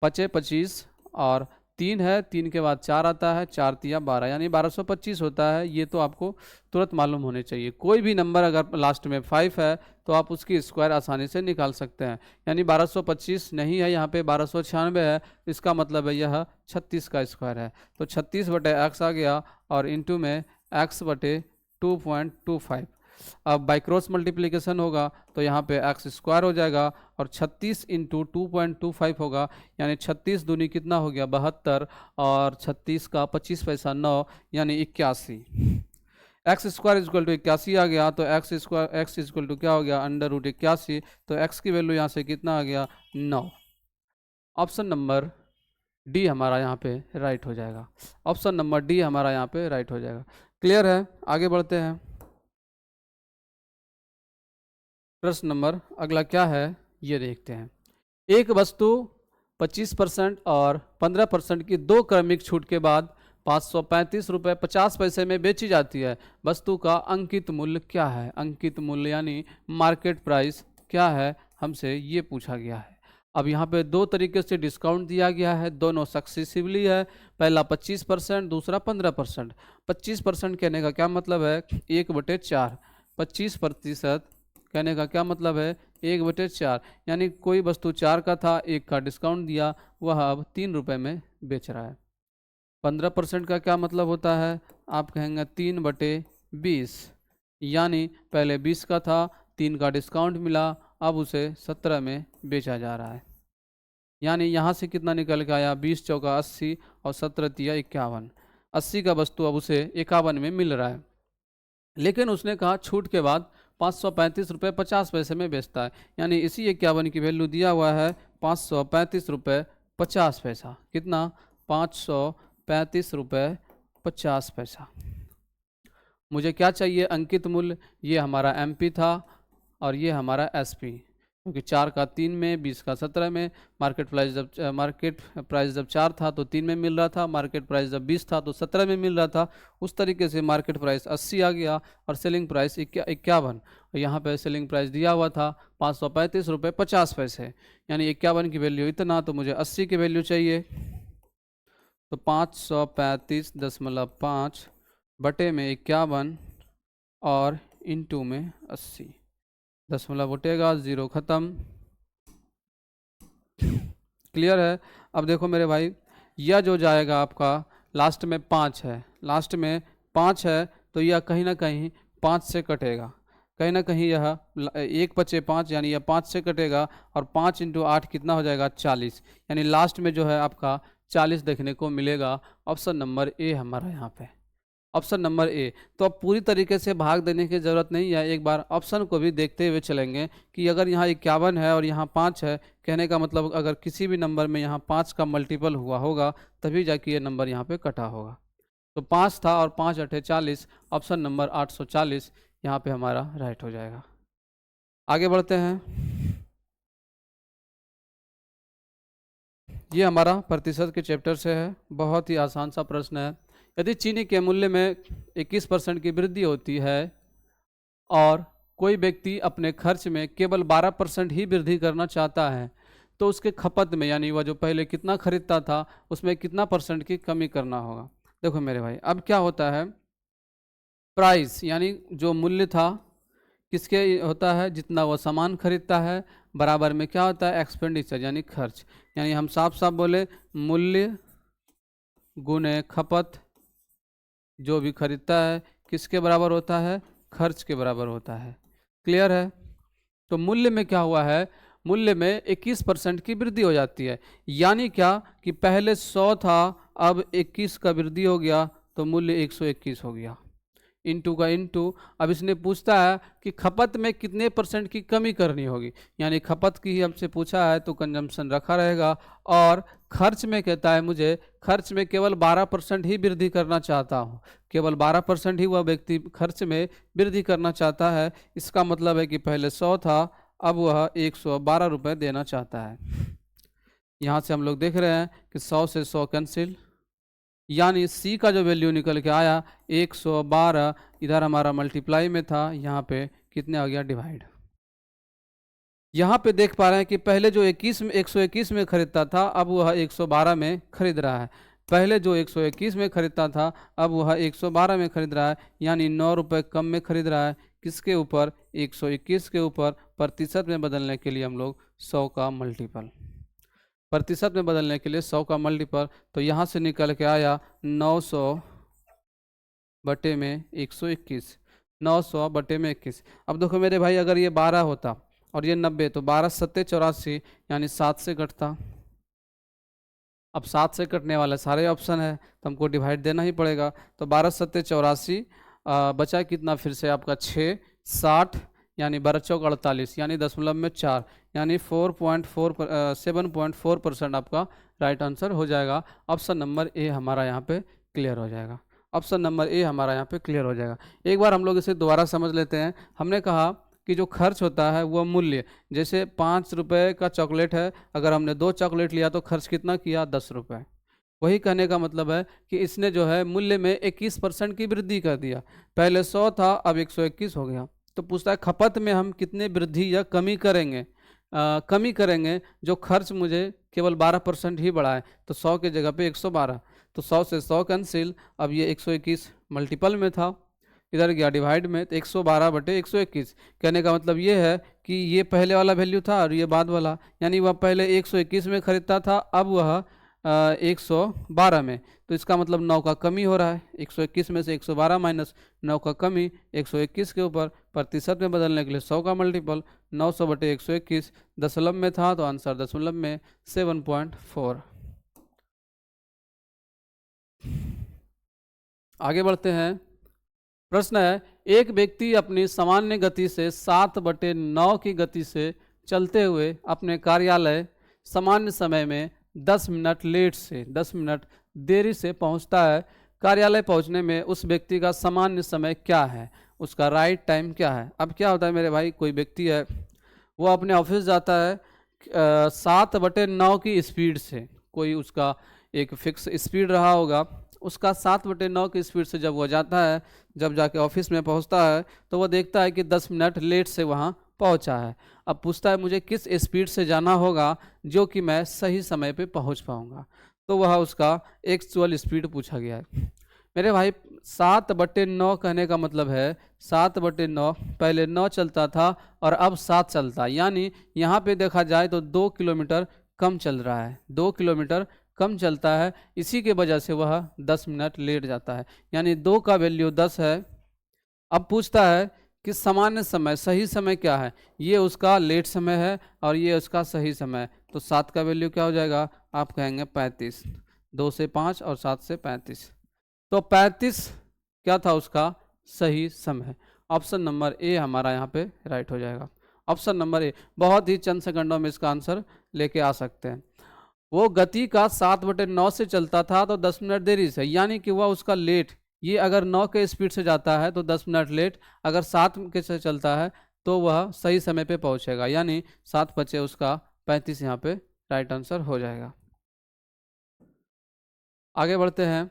25 और 3 है, 3 के बाद 4 आता है, 4 तिया 12 यानी 1225 होता है। ये तो आपको तुरंत मालूम होने चाहिए। कोई भी नंबर अगर लास्ट में 5 है तो आप उसकी स्क्वायर आसानी से निकाल सकते हैं। यानी 1225 नहीं है, यहाँ पे 1296 है, इसका मतलब है यह 36 का स्क्वायर है। तो 36/x आ गया और इंटू में x बटे 2.25। अब बाई क्रॉस मल्टीप्लिकेशन होगा तो यहाँ पे एक्स स्क्वायर हो जाएगा और 36 इंटू 2.25 होगा, यानी 36 दूनी कितना हो गया 72 और 36 का 25 पैसा 9 यानी 81। एक्स स्क्वायर इजक्वल टू 81 आ गया, तो x square x is equal to क्या हो गया √81। तो एक्स की वैल्यू यहाँ से कितना आ गया 9। ऑप्शन नंबर डी हमारा यहाँ पे राइट हो जाएगा। ऑप्शन नंबर डी हमारा यहाँ पे राइट हो जाएगा। क्लियर है? आगे बढ़ते हैं। प्रश्न नंबर अगला क्या है ये देखते हैं। एक वस्तु 25% और 15% की दो क्रमिक छूट के बाद 535 रुपये 50 पैसे में बेची जाती है। वस्तु का अंकित मूल्य क्या है? अंकित मूल्य यानी मार्केट प्राइस क्या है, हमसे ये पूछा गया है। अब यहाँ पे दो तरीके से डिस्काउंट दिया गया है, दोनों सक्सेसिवली है। पहला 25%, दूसरा 15%। 25% कहने का क्या मतलब है 1/4। 25% कहने का क्या मतलब है 1/4, यानी कोई वस्तु 4 का था, 1 का डिस्काउंट दिया, वह अब 3 रुपये में बेच रहा है। 15% का क्या मतलब होता है, आप कहेंगे 3/20, यानी पहले 20 का था, 3 का डिस्काउंट मिला, अब उसे 17 में बेचा जा रहा है। यानी यहाँ से कितना निकल के आया 20 चौका 80 और 17 तिया 51। 80 का वस्तु अब उसे 51 में मिल रहा है, लेकिन उसने कहा छूट के बाद 535 रुपये 50 पैसे में बेचता है। यानी इसी 51 की वैल्यू दिया हुआ है 535 रुपये 50 पैसा। कितना 535 रुपये 50 पैसा। मुझे क्या चाहिए अंकित मूल्य, ये हमारा एमपी था और ये हमारा एसपी, क्योंकि 4 का 3 में, 20 का 17 में। मार्केट प्राइस जब 4 था तो 3 में मिल रहा था, मार्केट प्राइस जब 20 था तो 17 में मिल रहा था। उस तरीके से मार्केट प्राइस 80 आ गया और सेलिंग प्राइस 51। और यहाँ पे सेलिंग प्राइस दिया हुआ था 535 रुपये 50 पैसे, यानी 51 की वैल्यू इतना, तो मुझे 80 की वैल्यू चाहिए। तो 535.5 बटे में 51 और इंटू में 80, दशमलव उठेगा, 0 खत्म। क्लियर है? अब देखो मेरे भाई, यह जो जाएगा आपका लास्ट में 5 है, लास्ट में 5 है, तो यह कहीं ना कहीं 5 से कटेगा, कहीं ना कहीं यह 1 बचे 5, यानी यह 5 से कटेगा और 5 इंटू 8 कितना हो जाएगा 40, यानी लास्ट में जो है आपका 40 देखने को मिलेगा। ऑप्शन नंबर ए हमारा यहाँ पे, ऑप्शन नंबर ए। तो अब पूरी तरीके से भाग देने की ज़रूरत नहीं है, एक बार ऑप्शन को भी देखते हुए चलेंगे कि अगर यहाँ 51 है और यहाँ 5 है, कहने का मतलब अगर किसी भी नंबर में यहाँ 5 का मल्टीपल हुआ होगा तभी जाके ये नंबर यहाँ पे कटा होगा। तो 5 था और 5 × 8 = 40, ऑप्शन नंबर 840 यहाँ पे हमारा राइट हो जाएगा। आगे बढ़ते हैं। ये हमारा प्रतिशत के चैप्टर से है, बहुत ही आसान सा प्रश्न है। यदि चीनी के मूल्य में 21% की वृद्धि होती है और कोई व्यक्ति अपने खर्च में केवल 12% ही वृद्धि करना चाहता है, तो उसके खपत में, यानी वह जो पहले कितना खरीदता था उसमें कितना % की कमी करना होगा। देखो मेरे भाई, अब क्या होता है, प्राइस यानी जो मूल्य था किसके होता है, जितना वो सामान खरीदता है, बराबर में क्या होता है एक्सपेंडिचर यानी खर्च। यानी हम साफ साफ बोले मूल्य गुणे खपत, जो भी खरीदता है किसके बराबर होता है, खर्च के बराबर होता है। क्लियर है? तो मूल्य में क्या हुआ है, मूल्य में 21% की वृद्धि हो जाती है। यानी क्या कि पहले 100 था, अब 21 का वृद्धि हो गया तो मूल्य 121 हो गया। इंटू का इंटू, अब इसने पूछता है कि खपत में कितने % की कमी करनी होगी, यानी खपत की ही हमसे पूछा है तो कंजम्पशन रखा रहेगा। और खर्च में कहता है मुझे खर्च में केवल 12% ही वृद्धि करना चाहता हूँ, केवल 12% ही वह व्यक्ति खर्च में वृद्धि करना चाहता है। इसका मतलब है कि पहले 100 था, अब वह 112 रुपये देना चाहता है। यहाँ से हम लोग देख रहे हैं कि 100 से 100 कैंसिल, यानी सी का जो वैल्यू निकल के आया 112, इधर हमारा मल्टीप्लाई में था, यहाँ पे कितने आ गया डिवाइड। यहाँ पे देख पा रहे हैं कि पहले जो 121 में खरीदता था अब वह 112 में खरीद रहा है। पहले जो 121 में खरीदता था अब वह 112 में खरीद रहा है, यानी 9 रुपये कम में खरीद रहा है। किसके ऊपर? 121 के ऊपर। प्रतिशत में बदलने के लिए हम लोग 100 का मल्टीपल, प्रतिशत में बदलने के लिए 100 का मल्टीपल, तो यहाँ से निकल के आया 900 बटे में 121, 900 बटे में 21। अब देखो मेरे भाई, अगर ये 12 होता और ये 90, तो 12 सत्ते 84, यानी 7 से कटता। अब 7 से कटने वाले सारे ऑप्शन है तो हमको डिवाइड देना ही पड़ेगा। तो 12 सत्ते 84, बचा कितना फिर से आपका 6, 60, यानी 12 चौक 48, यानी 0.4, यानी 7.4% आपका राइट आंसर हो जाएगा। ऑप्शन नंबर ए हमारा यहाँ पे क्लियर हो जाएगा। ऑप्शन नंबर ए हमारा यहाँ पे क्लियर हो जाएगा। एक बार हम लोग इसे दोबारा समझ लेते हैं। हमने कहा कि जो खर्च होता है वह मूल्य, जैसे 5 रुपये का चॉकलेट है, अगर हमने 2 चॉकलेट लिया तो खर्च कितना किया? 10 रुपये। वही कहने का मतलब है कि इसने जो है मूल्य में 21% की वृद्धि कर दिया। पहले 100 था, अब 121 हो गया। तो पूछता है खपत में हम कितने वृद्धि या कमी करेंगे? कमी करेंगे। जो खर्च मुझे केवल 12% ही बढ़ा है, तो 100 की जगह पे 112, तो 100 से 100 कैंसिल। अब ये 121 मल्टीपल में था, इधर गया डिवाइड में, तो 112 बटे 121। कहने का मतलब ये है कि ये पहले वाला वैल्यू था और ये बाद वाला, यानी वह पहले 121 में खरीदता था, अब वह 112 में। तो इसका मतलब 9 का कमी हो रहा है। 121 में से 112 माइनस 9 का कमी 121 के ऊपर। प्रतिशत में बदलने के लिए 100 का मल्टीपल, 900 बटे 121। दशमलव में था तो आंसर दशमलव में 7.4। आगे बढ़ते हैं। प्रश्न है, एक व्यक्ति अपनी सामान्य गति से 7/9 की गति से चलते हुए अपने कार्यालय सामान्य समय में 10 मिनट लेट से 10 मिनट देरी से पहुंचता है। कार्यालय पहुंचने में उस व्यक्ति का सामान्य समय क्या है? उसका राइट टाइम क्या है? अब क्या होता है मेरे भाई, कोई व्यक्ति है वो अपने ऑफिस जाता है 7/9 की स्पीड से, कोई उसका एक फिक्स स्पीड रहा होगा, उसका 7/9 की स्पीड से जब वो जाता है, जब जाके ऑफिस में पहुंचता है तो वो देखता है कि 10 मिनट लेट से वहाँ पहुंचा है। अब पूछता है मुझे किस स्पीड से जाना होगा जो कि मैं सही समय पे पहुंच पाऊंगा, तो वह उसका एक्चुअल स्पीड पूछा गया है। मेरे भाई 7/9 कहने का मतलब है 7/9, पहले 9 चलता था और अब 7 चलता, यानी यहाँ पे देखा जाए तो 2 किलोमीटर कम चल रहा है, 2 किलोमीटर कम चलता है। इसी के वजह से वह 10 मिनट लेट जाता है, यानी 2 का वैल्यू 10 है। अब पूछता है कि सामान्य समय, सही समय क्या है? ये उसका लेट समय है और ये उसका सही समय, तो 7 का वैल्यू क्या हो जाएगा? आप कहेंगे 35। 2 से 5 और 7 से 35, तो 35 क्या था उसका सही समय। ऑप्शन नंबर ए हमारा यहाँ पे राइट हो जाएगा। ऑप्शन नंबर ए, बहुत ही चंद सेकंडों में इसका आंसर लेके आ सकते हैं। वो गति का 7/9 से चलता था तो 10 मिनट देरी से, यानी कि वह उसका लेट, ये अगर 9 के स्पीड से जाता है तो 10 मिनट लेट, अगर 7 के से चलता है तो वह सही समय पे पहुंचेगा, यानी 7 बचे उसका 35 यहाँ पे राइट आंसर हो जाएगा। आगे बढ़ते हैं।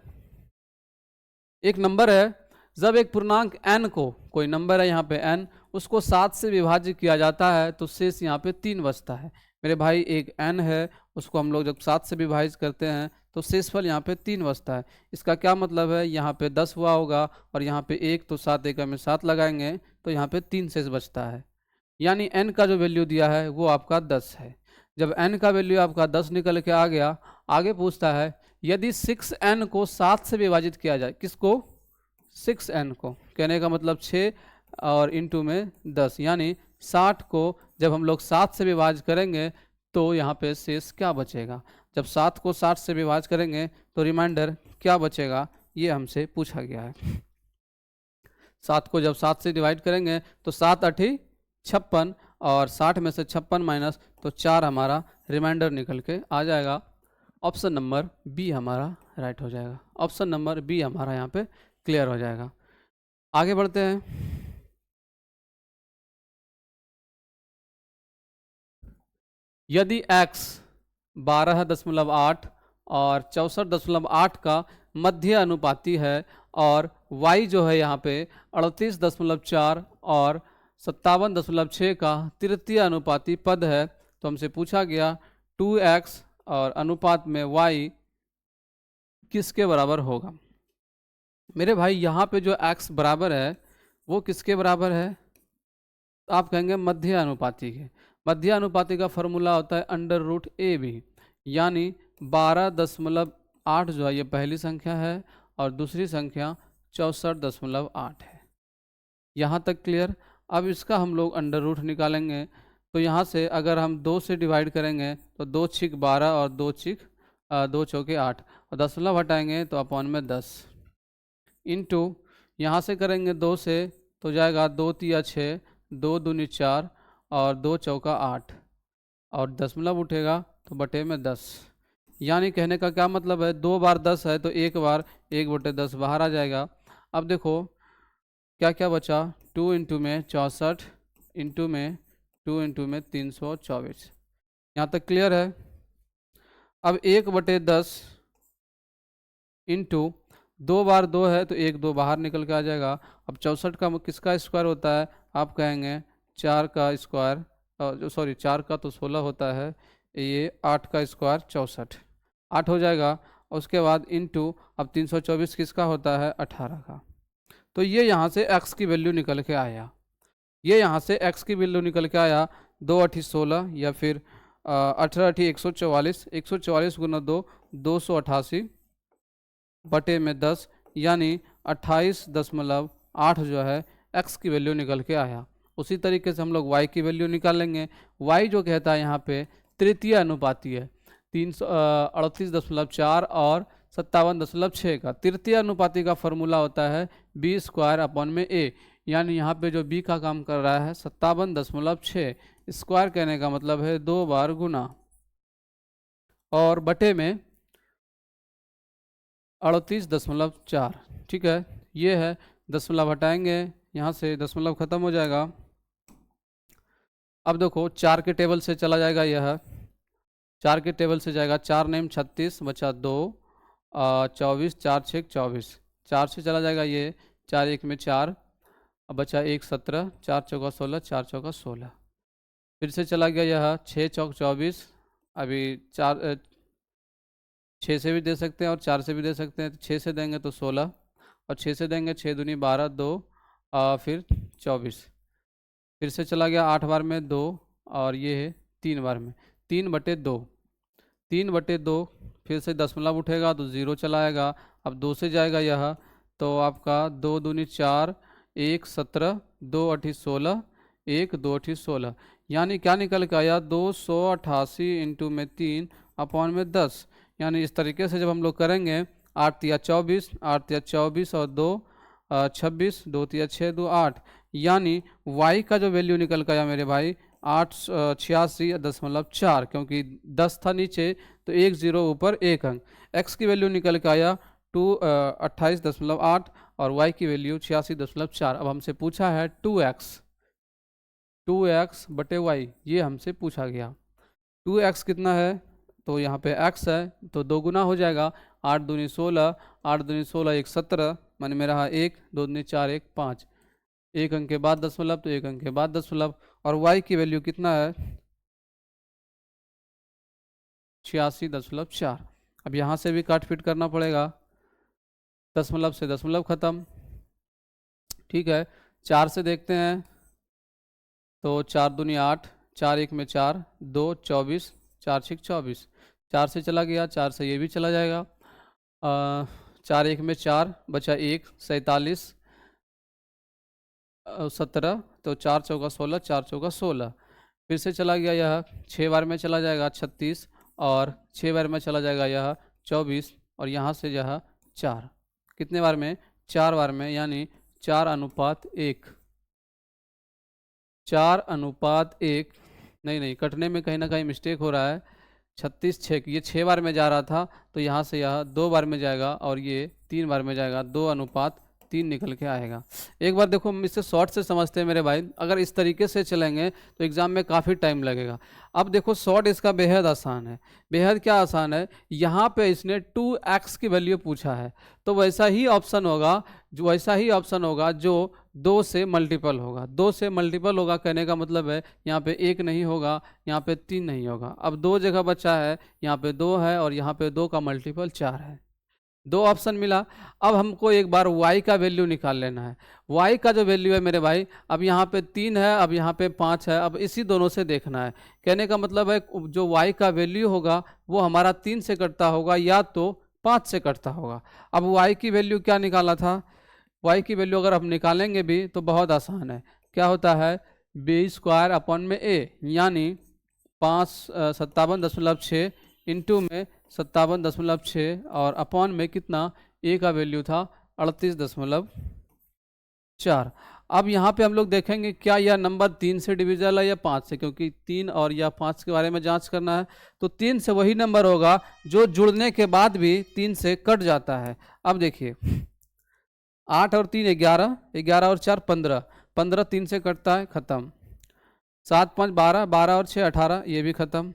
एक नंबर है, जब एक पूर्णांक n को, कोई नंबर है यहाँ पे n, उसको 7 से विभाजित किया जाता है तो शेष यहाँ पे 3 बचता है। मेरे भाई एक n है, उसको हम लोग जब 7 से विभाजित करते हैं तो शेषफल यहाँ पे 3 बचता है। इसका क्या मतलब है, यहाँ पे 10 हुआ होगा और यहाँ पे 1, तो 7 एकम में 7 लगाएंगे तो यहाँ पे 3 शेष बचता है, यानी n का जो वैल्यू दिया है वो आपका 10 है। जब n का वैल्यू आपका 10 निकल के आ गया, आगे पूछता है यदि 6n को 7 से विभाजित किया जाए, किसको? 6n को, कहने का मतलब 6 और इंटू में 10, यानी 60 को जब हम लोग 7 से विभाजित करेंगे तो यहाँ पे शेष क्या बचेगा? जब 7 को 60 से विभाजित करेंगे तो रिमाइंडर क्या बचेगा, ये हमसे पूछा गया है। 7 को जब 7 से डिवाइड करेंगे तो 7 8 56 और 60 में से 56 माइनस तो 4 हमारा रिमाइंडर निकल के आ जाएगा। ऑप्शन नंबर बी हमारा राइट हो जाएगा। ऑप्शन नंबर बी हमारा यहाँ पे क्लियर हो जाएगा। आगे बढ़ते हैं। यदि x 12.8 और 64.8 का मध्य अनुपाती है और y जो है यहाँ पे 38.4 और 57.6 का तृतीय अनुपाती पद है। तो हमसे पूछा गया 2x और अनुपात में y किसके बराबर होगा। मेरे भाई यहाँ पे जो x बराबर है वो किसके बराबर है, आप कहेंगे मध्य अनुपाती के। मध्य अनुपाती का फॉर्मूला होता है अंडर रूट ए बी, यानी 12.8 जो है ये पहली संख्या है और दूसरी संख्या 64.8 है। यहाँ तक क्लियर। अब इसका हम लोग अंडर रूट निकालेंगे। तो यहाँ से अगर हम 2 से डिवाइड करेंगे तो 2 छिक 12 और 2 चौके 8 और दशमलव हटाएंगे तो अपॉन में 10 इंटू यहाँ से करेंगे 2 से तो जाएगा 2 तिया 6, 2 दूनी 4 और 2 चौका 8 और दशमलव उठेगा तो बटे में 10। यानी कहने का क्या मतलब है, 2 बार 10 है तो एक बार 1/10 बाहर आ जाएगा। अब देखो क्या क्या बचा, 2 इंटू में 64 इंटू में 2 इंटू में 324। यहाँ तक क्लियर है। अब 1/10 इंटू 2 बार 2 है तो 1 2 बाहर निकल के आ जाएगा। अब 64 का किसका स्क्वायर होता है, आप कहेंगे 4 का स्क्वायर, सॉरी 4 का तो 16 होता है, ये 8 का स्क्वायर 64 8 हो जाएगा। और उसके बाद इंटू अब 324 किसका होता है, 18 का। तो ये यहाँ से x की वैल्यू निकल के आया, ये यहाँ से x की वैल्यू निकल के आया 2 8 16 या फिर 18 8 144, 144 गुना 2 288 बटे में 10, यानी 28.8 जो है x की वैल्यू निकल के आया। उसी तरीके से हम लोग y की वैल्यू निकालेंगे। y जो कहता है यहाँ पे तृतीय अनुपाती है, 338.4 और 57.6 का तृतीय अनुपाती का फॉर्मूला होता है b² अपॉन में a, यानी यहाँ पे जो b का काम कर रहा है 57.6, स्क्वायर कहने का मतलब है 2 बार गुना और बटे में 38.4। ठीक है, ये है, दशमलव हटाएंगे यहाँ से, दशमलव खत्म हो जाएगा। अब देखो 4 के टेबल से चला जाएगा, यह 4 के टेबल से जाएगा, 4 नेम 36 बचा 2 24 4 6 24, 4 से चला जाएगा ये, 4 1 में 4 अब बचा 1 17, 4 चौका 16, 4 चौका 16, फिर से चला गया यह 6 चौक 24, अभी 6 से भी दे सकते हैं और 4 से भी दे सकते हैं। 6 से देंगे तो 16 और 6 से देंगे 6 दूनी 12 2 फिर 24, फिर से चला गया 8 बार में 2 और ये है 3 बार में 3/2, 3/2 फिर से दशमलव उठेगा तो 0 चला आएगा। अब 2 से जाएगा यह तो आपका 2 दूनी 4 1 17 2 8 16 1 2 8 16, यानी क्या निकल के आया 288 इंटू में 3 अपॉन में 10। यानी इस तरीके से जब हम लोग करेंगे 8 तिया 24 8 तिया 24 और 2 26 2 तिया 6 2 8, यानी y का जो वैल्यू निकल के आया मेरे भाई 886.4, क्योंकि 10 था नीचे तो 1 0 ऊपर 1 अंक। x की वैल्यू निकल के आया 28.8 और y की वैल्यू 86.4। अब हमसे पूछा है 2x बटे y, ये हमसे पूछा गया। 2x कितना है, तो यहाँ पे x है तो 2 गुना हो जाएगा, 8 दूनी 16 8 दूनी 16 1 17 मन में रहा 1 2 दूनी 4 1 5, 1 अंक के बाद दशमलव तो 1 अंक के बाद दशमलव, और y की वैल्यू कितना है 86.4। अब यहाँ से भी काट पीट करना पड़ेगा, दशमलव से दशमलव खत्म। ठीक है, 4 से देखते हैं तो 4 दूनी 8 4 1 में 4 2 24 4 6 24, 4 से चला गया, 4 से ये भी चला जाएगा, 4 1 में 4 बचा 1 47 17 तो 4 चौका 16 4 चौका 16, फिर से चला गया यह 6 बार में चला जाएगा 36 और 6 बार में चला जाएगा यह 24 और यहाँ से यह 4, कितने बार में 4 बार में, यानी 4:1, 4:1, नहीं कटने में कहीं ना कहीं मिस्टेक हो रहा है, 36 6 ये 6 बार में जा रहा था तो यहाँ से यह 2 बार में जाएगा और ये 3 बार में जाएगा, 2:3 3 निकल के आएगा। एक बार देखो हम इससे शॉर्ट से समझते हैं मेरे भाई, अगर इस तरीके से चलेंगे तो एग्ज़ाम में काफ़ी टाइम लगेगा। अब देखो शॉर्ट इसका बेहद आसान है। बेहद क्या आसान है, यहाँ पे इसने 2x की वैल्यू पूछा है, तो वैसा ही ऑप्शन होगा जो 2 से मल्टीपल होगा। 2 से मल्टीपल होगा कहने का मतलब है यहाँ पे 1 नहीं होगा, यहाँ पे 3 नहीं होगा। अब 2 जगह बचा है, यहाँ पे 2 है और यहाँ पे 2 का मल्टीपल 4 है। 2 ऑप्शन मिला। अब हमको एक बार y का वैल्यू निकाल लेना है। y का जो वैल्यू है मेरे भाई, अब यहाँ पे 3 है, अब यहाँ पे 5 है, अब इसी दोनों से देखना है। कहने का मतलब है जो y का वैल्यू होगा वो हमारा 3 से कटता होगा या तो 5 से कटता होगा। अब y की वैल्यू क्या निकाला था, y की वैल्यू अगर हम निकालेंगे भी तो बहुत आसान है। क्या होता है, b² अपॉन में a, यानी 57.6 इंटू में 57.6 और अपॉन में कितना, a का वैल्यू था 38.4। अब यहाँ पे हम लोग देखेंगे क्या यह नंबर 3 से डिविजल है या 5 से, क्योंकि 3 और या 5 के बारे में जांच करना है। तो 3 से वही नंबर होगा जो जुड़ने के बाद भी 3 से कट जाता है। अब देखिए 8 और 3 11, 11 और 4 15, 15 3 से कटता है, खत्म। 7 5 12, 12 और 6 18, ये भी खत्म।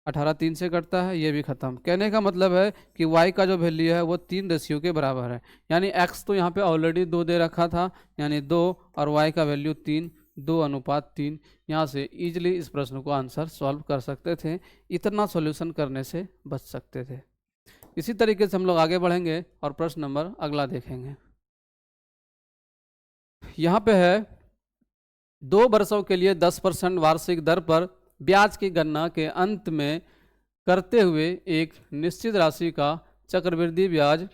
18 3 से कटता है, ये भी खत्म। कहने का मतलब है कि y का जो वैल्यू है वो 3 रेशियो के बराबर है, यानी x तो यहाँ पे ऑलरेडी 2 दे रखा था, यानी 2 और y का वैल्यू 3, 2:3। यहाँ से इजीली इस प्रश्न को आंसर सॉल्व कर सकते थे, इतना सॉल्यूशन करने से बच सकते थे। इसी तरीके से हम लोग आगे बढ़ेंगे और प्रश्न नंबर अगला देखेंगे। यहाँ पे है 2 वर्षों के लिए 10% वार्षिक दर पर ब्याज की गणना के अंत में करते हुए एक निश्चित राशि का चक्रवृद्धि ब्याज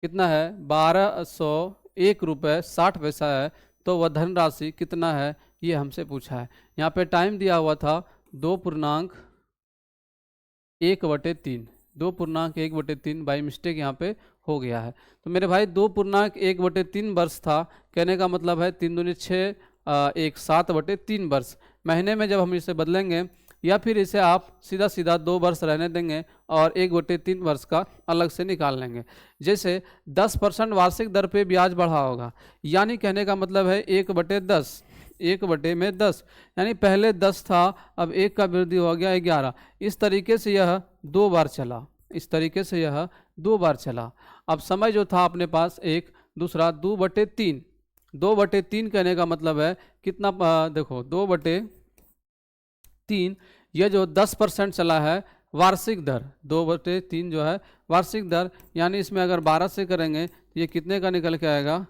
कितना है, 1201 रुपये 60 पैसा है, तो वह धनराशि कितना है ये हमसे पूछा है। यहाँ पे टाइम दिया हुआ था 2.1/3, 2.1/3 बाई मिस्टेक यहाँ पे हो गया है। तो मेरे भाई 2.1/3 वर्ष था, कहने का मतलब है 3 दूनी 6, 1 7/3 वर्ष। महीने में जब हम इसे बदलेंगे या फिर इसे आप सीधा सीधा 2 वर्ष रहने देंगे और 1/3 वर्ष का अलग से निकाल लेंगे। जैसे 10% वार्षिक दर पे ब्याज बढ़ा होगा, यानी कहने का मतलब है 1/10, 1/10, यानी पहले 10 था, अब 1 का वृद्धि हो गया 11। इस तरीके से यह 2 बार चला, इस तरीके से यह 2 बार चला। अब समय जो था अपने पास एक, दूसरा 2/3, 2/3 कहने का मतलब है कितना, देखो 2/3, यह जो 10% चला है वार्षिक दर, 2/3 जो है वार्षिक दर, यानी इसमें अगर 12 से करेंगे तो ये कितने का निकल के आएगा,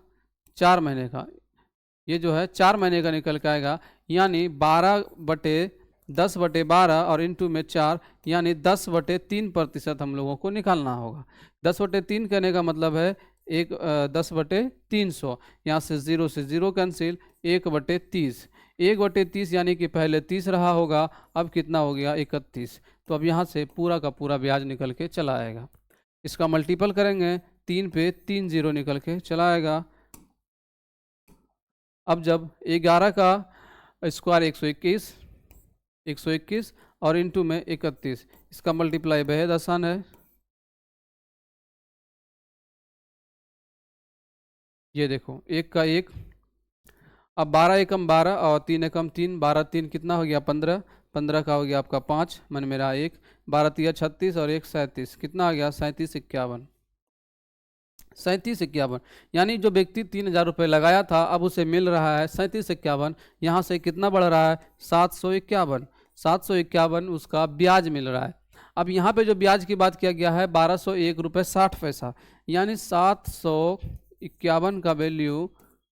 4 महीने का। ये जो है 4 महीने का निकल के आएगा, यानी 12/10/12 और इंटू में 4, यानी 10/3% हम लोगों को निकालना होगा। 10/3 कहने का मतलब है 10/300, यहाँ से 0 से 0 कैंसिल, 1/30, 1/30 यानी कि पहले 30 रहा होगा, अब कितना हो गया 31। तो अब यहाँ से पूरा का पूरा ब्याज निकल के चला आएगा। इसका मल्टीपल करेंगे 3 पे 3 0 निकल के चला आएगा। अब जब 11 का स्क्वायर 121, 121 और इंटू में 31, इसका मल्टीप्लाई बेहद आसान है। ये देखो 1 का 1, अब 12 एकम 12 और 3 एकम 3, 12 3 कितना हो गया 15, 15 का हो गया आपका 5, मन मेरा 1, 12 3 36 और 1 37, कितना आ गया 37 51, 37 51। यानी जो व्यक्ति 3,000 रुपये लगाया था अब उसे मिल रहा है 37 51, यहाँ से कितना बढ़ रहा है 751, 751 उसका ब्याज मिल रहा है। अब यहाँ पे जो ब्याज की बात किया गया है 1201 रुपये 60 पैसा, यानी 751 का वैल्यू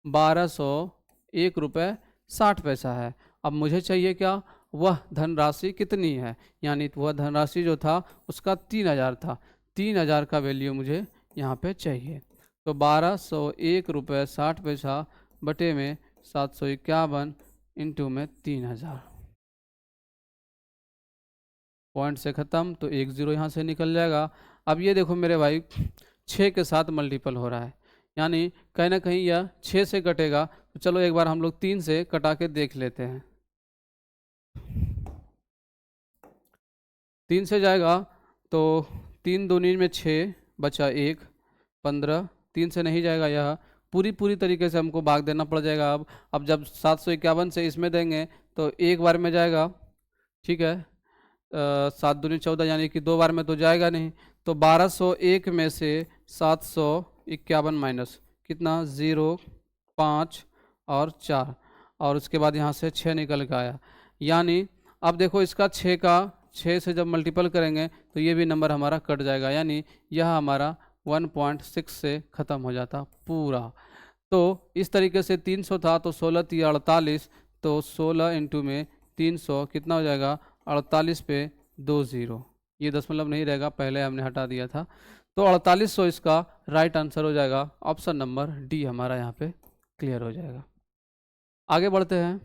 1201 रुपये 60 पैसा है। अब मुझे चाहिए क्या, वह धनराशि कितनी है, यानी वह धनराशि जो था उसका 3,000 था, 3,000 का वैल्यू मुझे यहाँ पे चाहिए। तो 1201 रुपये 60 पैसा बटे में 751 इंटू में 3,000, पॉइंट से ख़त्म, तो 1 0 यहाँ से निकल जाएगा। अब ये देखो मेरे भाई 6 के साथ मल्टीपल हो रहा है, यानी कहीं ना कहीं यह 6 से कटेगा। तो चलो एक बार हम लोग 3 से कटा के देख लेते हैं। 3 से जाएगा तो 3 दूनी में 6 बचा 1, 15, 3 से नहीं जाएगा, यह पूरी तरीके से हमको भाग देना पड़ जाएगा। अब जब 751 से इसमें देंगे तो एक बार में जाएगा, ठीक है, 7 दूनी 14, यानी कि 2 बार में तो जाएगा नहीं। तो 1201 में से 751 माइनस कितना, 0, 5 और 4, और उसके बाद यहाँ से 6 निकल के आया। यानी अब देखो इसका 6 से जब मल्टीपल करेंगे तो ये भी नंबर हमारा कट जाएगा, यानी यह हमारा 1.6 से ख़त्म हो जाता पूरा। तो इस तरीके से 300 था तो 16 3 48, तो 16 इंटू में 300 कितना हो जाएगा, 48 पे 2 0, ये दशमलव नहीं रहेगा, पहले हमने हटा दिया था। तो 4800 इसका राइट आंसर हो जाएगा। ऑप्शन नंबर डी हमारा यहाँ पे क्लियर हो जाएगा। आगे बढ़ते हैं।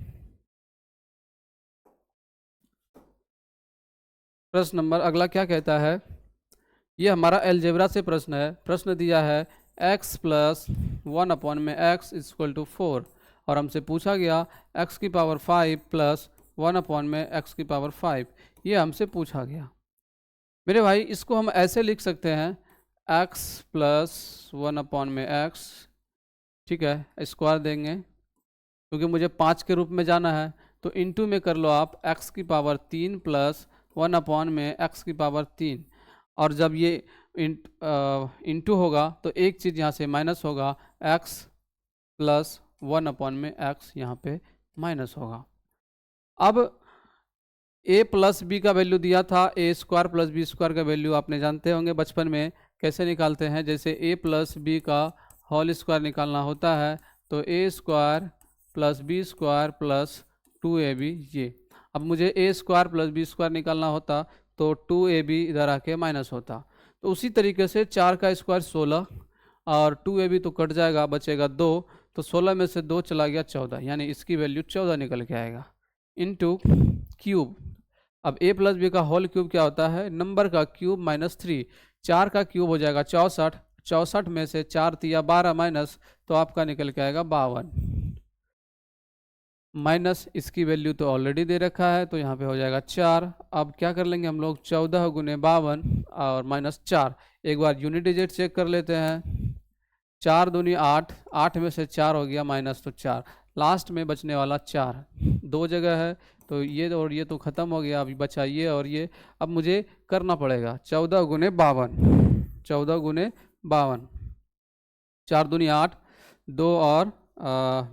प्रश्न नंबर अगला क्या कहता है, ये हमारा एलजेब्रा से प्रश्न है। प्रश्न दिया है x प्लस 1 अपॉन में x इक्वल टू 4, और हमसे पूछा गया x की पावर 5 प्लस 1 अपॉन में x की पावर 5, ये हमसे पूछा गया। मेरे भाई इसको हम ऐसे लिख सकते हैं x प्लस 1 अपॉन में x, ठीक है, स्क्वायर देंगे क्योंकि मुझे 5 के रूप में जाना है, तो इनटू में कर लो आप x की पावर 3 प्लस 1 अपॉन में x की पावर 3, और जब ये इंटू होगा तो एक चीज़ यहाँ से माइनस होगा, x प्लस 1 अपॉन में x यहाँ पे माइनस होगा। अब a प्लस बी का वैल्यू दिया था, a square plus B square का वैल्यू आपने जानते होंगे बचपन में कैसे निकालते हैं। जैसे a प्लस बी का होल स्क्वायर निकालना होता है तो a square plus B square plus 2ab, ये अब मुझे a square plus B square निकालना होता तो 2ab इधर आके माइनस होता। तो उसी तरीके से 4 का स्क्वायर 16 और 2ab तो कट जाएगा, बचेगा 2, तो 16 में से 2 चला गया 14, यानी इसकी वैल्यू 14 निकल के आएगा इनटू क्यूब। अब a प्लस बी का होल क्यूब क्या होता है, नंबर का क्यूब माइनस 3, 4 का क्यूब हो जाएगा 64, 64 में से 4 तिया 12 माइनस, तो आपका निकल के आएगा 52, माइनस इसकी वैल्यू तो ऑलरेडी दे रखा है तो यहाँ पे हो जाएगा 4। अब क्या कर लेंगे हम लोग, 14 गुने 52 और माइनस 4, एक बार यूनिट डिजिट चेक कर लेते हैं, 4 दूनी 8, 8 में से 4 हो गया माइनस, तो 4, लास्ट में बचने वाला 4, 2 जगह है तो ये और ये तो ख़त्म हो गया, अभी बचा ये और ये। अब मुझे करना पड़ेगा 14 गुने 52, 14 गुने 52, 4 दूनी 8, 2 और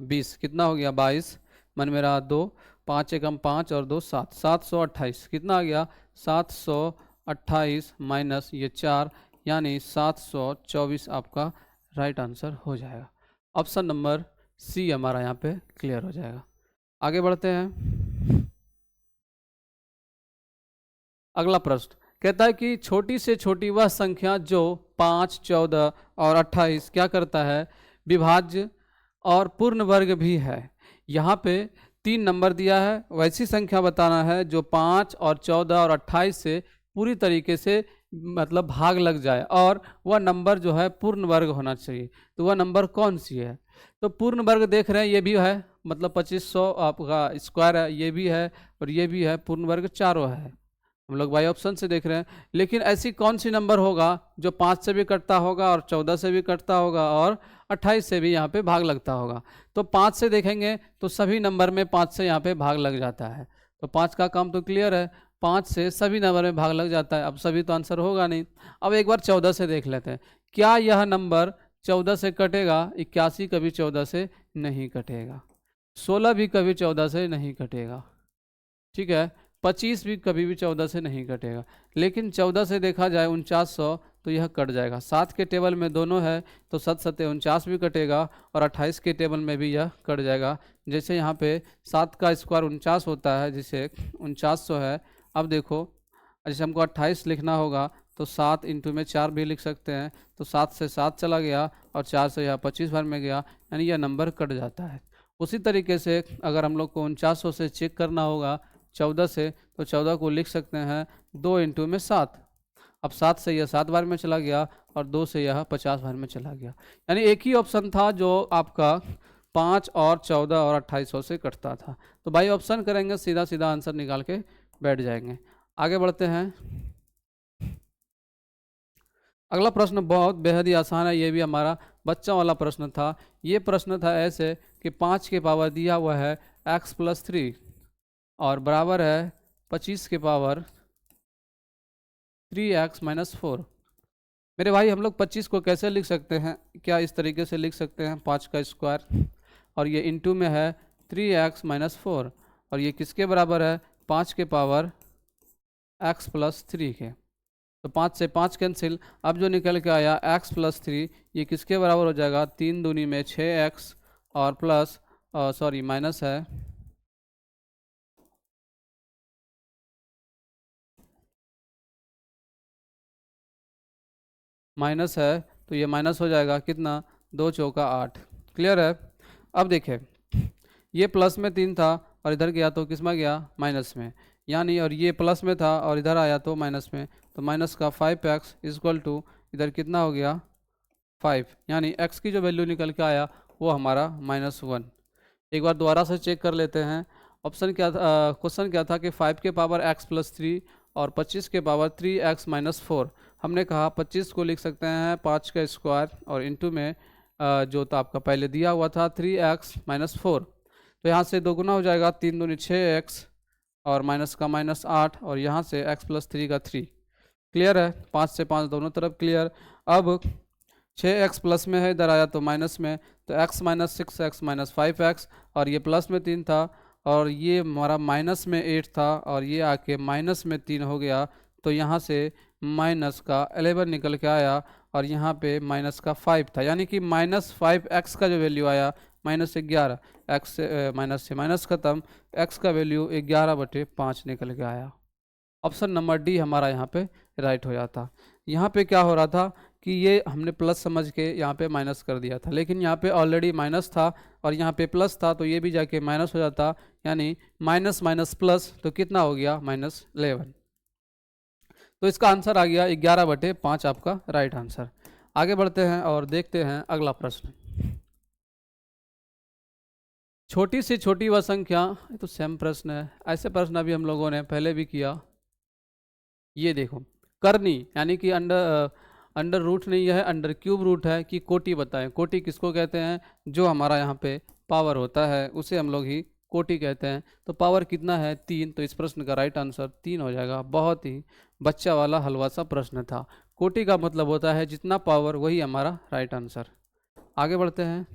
20 कितना हो गया 22, मन में रहा 2, 5 एकम 5 और 2 7, 728 कितना आ गया 728 माइनस ये 4, यानी 724 आपका राइट आंसर हो जाएगा। ऑप्शन नंबर सी हमारा यहाँ पे क्लियर हो जाएगा। आगे बढ़ते हैं। अगला प्रश्न कहता है कि छोटी से छोटी वह संख्या जो 5, 14 और 28 क्या करता है, विभाज्य और पूर्ण वर्ग भी है। यहाँ पे 3 नंबर दिया है, वैसी संख्या बताना है जो 5 और 14 और 28 से पूरी तरीके से मतलब भाग लग जाए, और वह नंबर जो है पूर्ण वर्ग होना चाहिए। तो वह नंबर कौन सी है, तो पूर्ण वर्ग देख रहे हैं ये भी है, मतलब 2500 आपका स्क्वायर है, ये भी है और ये भी है, पूर्ण वर्ग चारों है, हम लोग बाई ऑप्शन से देख रहे हैं। लेकिन ऐसी कौन सी नंबर होगा जो 5 से भी कटता होगा और 14 से भी कटता होगा और 28 से भी यहाँ पे भाग लगता होगा। तो 5 से देखेंगे तो सभी नंबर में 5 से यहाँ पे भाग लग जाता है, तो 5 का काम तो क्लियर है, 5 से सभी नंबर में भाग लग जाता है। अब सभी तो आंसर होगा नहीं। अब एक बार 14 से देख लेते हैं, क्या यह नंबर 14 से कटेगा, 81 कभी 14 से नहीं कटेगा, 16 भी कभी 14 से नहीं कटेगा, ठीक है, 25 भी कभी भी 14 से नहीं कटेगा। लेकिन 14 से देखा जाए 4900 तो यह कट जाएगा, 7 के टेबल में दोनों है तो 7 सत्ते 49 भी कटेगा और 28 के टेबल में भी यह कट जाएगा। जैसे यहाँ पे 7 का स्क्वायर 49 होता है, जिसे 4900 है। अब देखो जैसे हमको 28 लिखना होगा तो 7 इंटू में 4 भी लिख सकते हैं, तो 7 से 7 चला गया और 4 से यहाँ 25 भर में गया, यानी यह नंबर कट जाता है। उसी तरीके से अगर हम लोग को 4900 से चेक करना होगा 14 से, तो 14 को लिख सकते हैं 2 इंटू में 7, अब 7 से यह 7 बार में चला गया और 2 से यह 50 बार में चला गया, यानी एक ही ऑप्शन था जो आपका 5 और 14 और 2800 से कटता था। तो बाई ऑप्शन करेंगे, सीधा सीधा आंसर निकाल के बैठ जाएंगे। आगे बढ़ते हैं। अगला प्रश्न बहुत बेहद ही आसान है, ये भी हमारा बच्चा वाला प्रश्न था। ये प्रश्न था ऐसे कि 5 के पावर दिया हुआ है x+3 और बराबर है 25 के पावर 3x-4। मेरे भाई हम लोग 25 को कैसे लिख सकते हैं? क्या इस तरीके से लिख सकते हैं, 5 का स्क्वायर और ये इंटू में है 3x-4 और ये किसके बराबर है? 5 के पावर x+3 के। तो 5 से 5 कैंसिल। अब जो निकल के आया x+3 ये किसके बराबर हो जाएगा? 3 दूनी में 6x और प्लस सॉरी माइनस है माइनस है तो ये माइनस हो जाएगा कितना? 2 चौका 8। क्लियर है? अब देखें ये प्लस में 3 था और इधर गया तो किस में गया? माइनस में। यानी और ये प्लस में था और इधर आया तो माइनस में, तो माइनस का 5x इक्वल टू इधर कितना हो गया? 5। यानी x की जो वैल्यू निकल के आया वो हमारा -1। एक बार दोबारा से चेक कर लेते हैं। ऑप्शन क्या था, क्वेश्चन क्या था कि 5 के पावर x+3 और 25 के पावर 3x-4। हमने कहा 25 को लिख सकते हैं 5 का स्क्वायर और इंटू में जो था आपका पहले दिया हुआ था 3x-4। तो यहाँ से दोगुना हो जाएगा, 3 दूनी 6x और माइनस का -8 और यहाँ से x+3 का 3। क्लियर है? 5 से 5 दोनों तरफ क्लियर। अब 6x प्लस में है, इधर आया तो माइनस में, तो x-6x-5x और ये प्लस में 3 था और ये हमारा माइनस में 8 था और ये आके माइनस में 3 हो गया। तो यहाँ से माइनस का 11 निकल के आया और यहाँ पे माइनस का 5 था, यानी कि -5x का जो वैल्यू आया -11। x से माइनस खत्म, x का वैल्यू 11/5 निकल के आया। ऑप्शन नंबर डी हमारा यहाँ पे राइट हो जाता। यहाँ पे क्या हो रहा था कि ये हमने प्लस समझ के यहाँ पे माइनस कर दिया था, लेकिन यहाँ पे ऑलरेडी माइनस था और यहाँ पे प्लस था तो ये भी जाके माइनस हो जाता, यानी माइनस माइनस प्लस तो कितना हो गया? -11। तो इसका आंसर आ गया 11/5 आपका राइट आंसर। आगे बढ़ते हैं और देखते हैं अगला प्रश्न। छोटी से छोटी वह संख्या, ये तो सेम प्रश्न है, ऐसे प्रश्न अभी हम लोगों ने पहले भी किया। ये देखो करनी यानी कि अंडर रूट नहीं है, अंडर क्यूब रूट है कि कोटि बताएं। कोटि किसको कहते हैं? जो हमारा यहाँ पे पावर होता है उसे हम लोग ही कोटि कहते हैं। तो पावर कितना है? 3। तो इस प्रश्न का राइट आंसर 3 हो जाएगा। बहुत ही बच्चा वाला हलवा सा प्रश्न था। कोटि का मतलब होता है जितना पावर वही हमारा राइट आंसर। आगे बढ़ते हैं।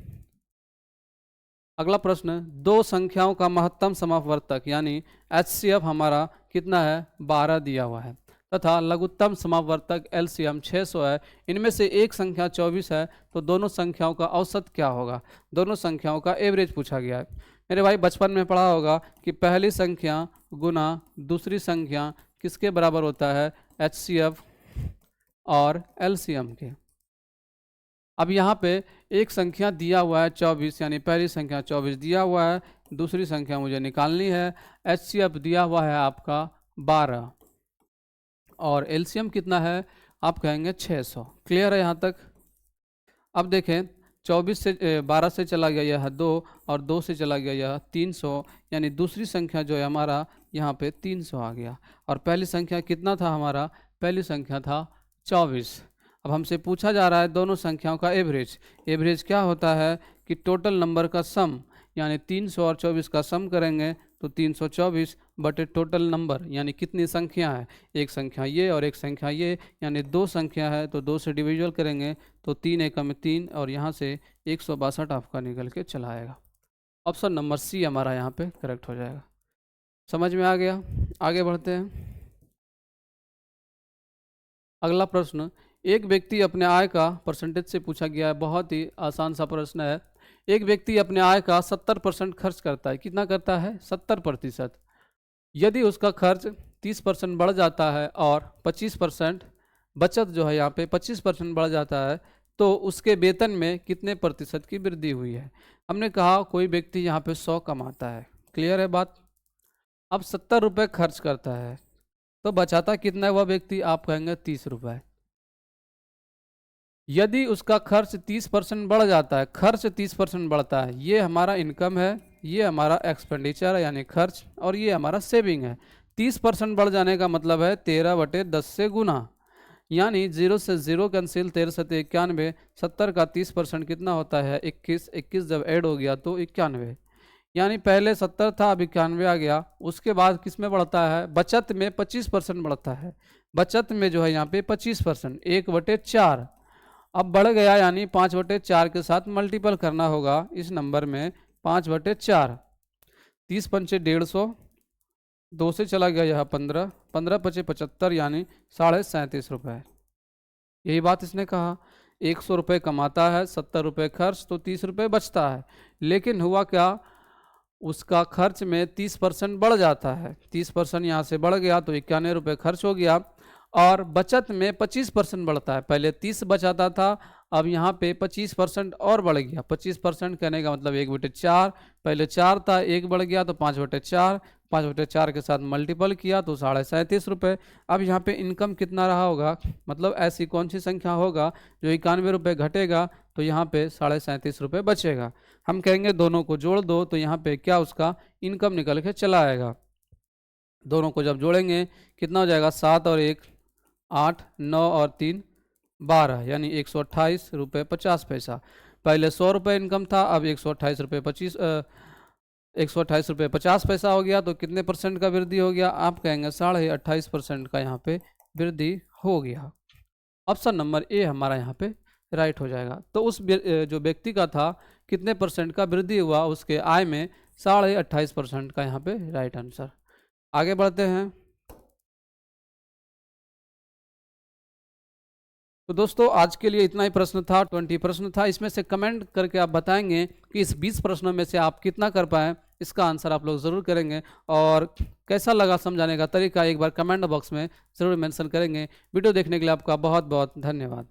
अगला प्रश्न, दो संख्याओं का महत्तम समापवर्तक यानी HCF हमारा कितना है? 12 दिया हुआ है तथा लघुत्तम समापवर्तक LCM 600 है। इनमें से एक संख्या 24 है, तो दोनों संख्याओं का औसत क्या होगा? दोनों संख्याओं का एवरेज पूछा गया है। मेरे भाई बचपन में पढ़ा होगा कि पहली संख्या गुना दूसरी संख्या किसके बराबर होता है? HCF और LCM के। अब यहाँ पे एक संख्या दिया हुआ है 24, यानी पहली संख्या 24 दिया हुआ है, दूसरी संख्या मुझे निकालनी है। HCF दिया हुआ है आपका 12 और LCM कितना है? आप कहेंगे 600। क्लियर है यहाँ तक? अब देखें 24 से 12 से चला गया यह 2 और 2 से चला गया यह 300, यानी दूसरी संख्या जो है हमारा यहाँ पे 300 आ गया। और पहली संख्या कितना था हमारा? पहली संख्या था 24। अब हमसे पूछा जा रहा है दोनों संख्याओं का एवरेज। एवरेज क्या होता है कि टोटल नंबर का सम, यानी 300 और 24 का सम करेंगे तो 324 बटे टोटल नंबर, यानी कितनी संख्या है? एक संख्या ये और एक संख्या ये, यानी दो संख्या है तो 2 से डिविजल करेंगे तो 3 एकम 3 और यहाँ से 162 आपका निकल के चला आएगा। ऑप्शन नंबर सी हमारा यहाँ पे करेक्ट हो जाएगा। समझ में आ गया? आगे बढ़ते हैं। अगला प्रश्न, एक व्यक्ति अपने आय का परसेंटेज से पूछा गया है। बहुत ही आसान सा प्रश्न है। एक व्यक्ति अपने आय का 70% खर्च करता है। कितना करता है? 70%। यदि उसका खर्च 30% बढ़ जाता है और 25% बचत जो है यहाँ पे 25% बढ़ जाता है, तो उसके वेतन में कितने प्रतिशत की वृद्धि हुई है? हमने कहा कोई व्यक्ति यहाँ पे 100 कमाता है। क्लियर है बात? अब 70 रुपये खर्च करता है तो बचाता कितना है वह व्यक्ति? आप कहेंगे 30 रुपये। यदि उसका खर्च 30% बढ़ जाता है, खर्च 30% बढ़ता है, ये हमारा इनकम है, ये हमारा एक्सपेंडिचर है यानी खर्च, और ये हमारा सेविंग है। 30% बढ़ जाने का मतलब है 13/10 से गुना, यानी 0 से 0 कैंसिल, 13 7 91, 70 का 30% कितना होता है 21, 21 जब ऐड हो गया तो 91। यानी पहले 70 था, अब 91 आ गया। उसके बाद किस में बढ़ता है, बचत में 25% बढ़ता है। बचत में जो है यहाँ पे 25%, 1/4 अब बढ़ गया, यानी 5/4 के साथ मल्टीपल करना होगा इस नंबर में 5/4। 30 पंचे 150, 2 से चला गया यह 15, 15 पचे 75, यानी 37.5 रुपये। यही बात इसने कहा। 100 रुपये कमाता है, 70 रुपये खर्च, तो 30 रुपये बचता है। लेकिन हुआ क्या, उसका खर्च में 30% बढ़ जाता है। 30% यहाँ से बढ़ गया तो 91 रुपये खर्च हो गया। और बचत में 25% बढ़ता है। पहले 30 बचाता था, अब यहाँ पे 25% और बढ़ गया। 25% कहने का मतलब 1/4, पहले 4 था, 1 बढ़ गया तो 5/4, 5/4 के साथ मल्टीपल किया तो 37.5 रुपये। अब यहाँ पे इनकम कितना रहा होगा, मतलब ऐसी कौन सी संख्या होगा जो 91 रुपये घटेगा तो यहाँ पे 37.5 रुपये बचेगा। हम कहेंगे दोनों को जोड़ दो, तो यहाँ पे क्या उसका इनकम निकल के चला आएगा। दोनों को जब जोड़ेंगे कितना हो जाएगा, 7 और 1 8, 9 और 3 12, यानी 128 रुपये 50 पैसा। पहले 100 रुपये इनकम था, अब 128 रुपये 128 रुपये 50 पैसा हो गया। तो कितने परसेंट का वृद्धि हो गया, आप कहेंगे 28.5% का यहाँ पे वृद्धि हो गया। ऑप्शन नंबर ए हमारा यहाँ पे राइट हो जाएगा। तो उस जो व्यक्ति का था कितने परसेंट का वृद्धि हुआ, उसके आय में 28.5% का यहाँ पे राइट आंसर। आगे बढ़ते हैं। तो दोस्तों आज के लिए इतना ही प्रश्न था, 20 प्रश्न था। इसमें से कमेंट करके आप बताएंगे कि इस 20 प्रश्नों में से आप कितना कर पाए, इसका आंसर आप लोग ज़रूर करेंगे। और कैसा लगा समझाने का तरीका एक बार कमेंट बॉक्स में ज़रूर मेंशन करेंगे। वीडियो देखने के लिए आपका बहुत बहुत धन्यवाद।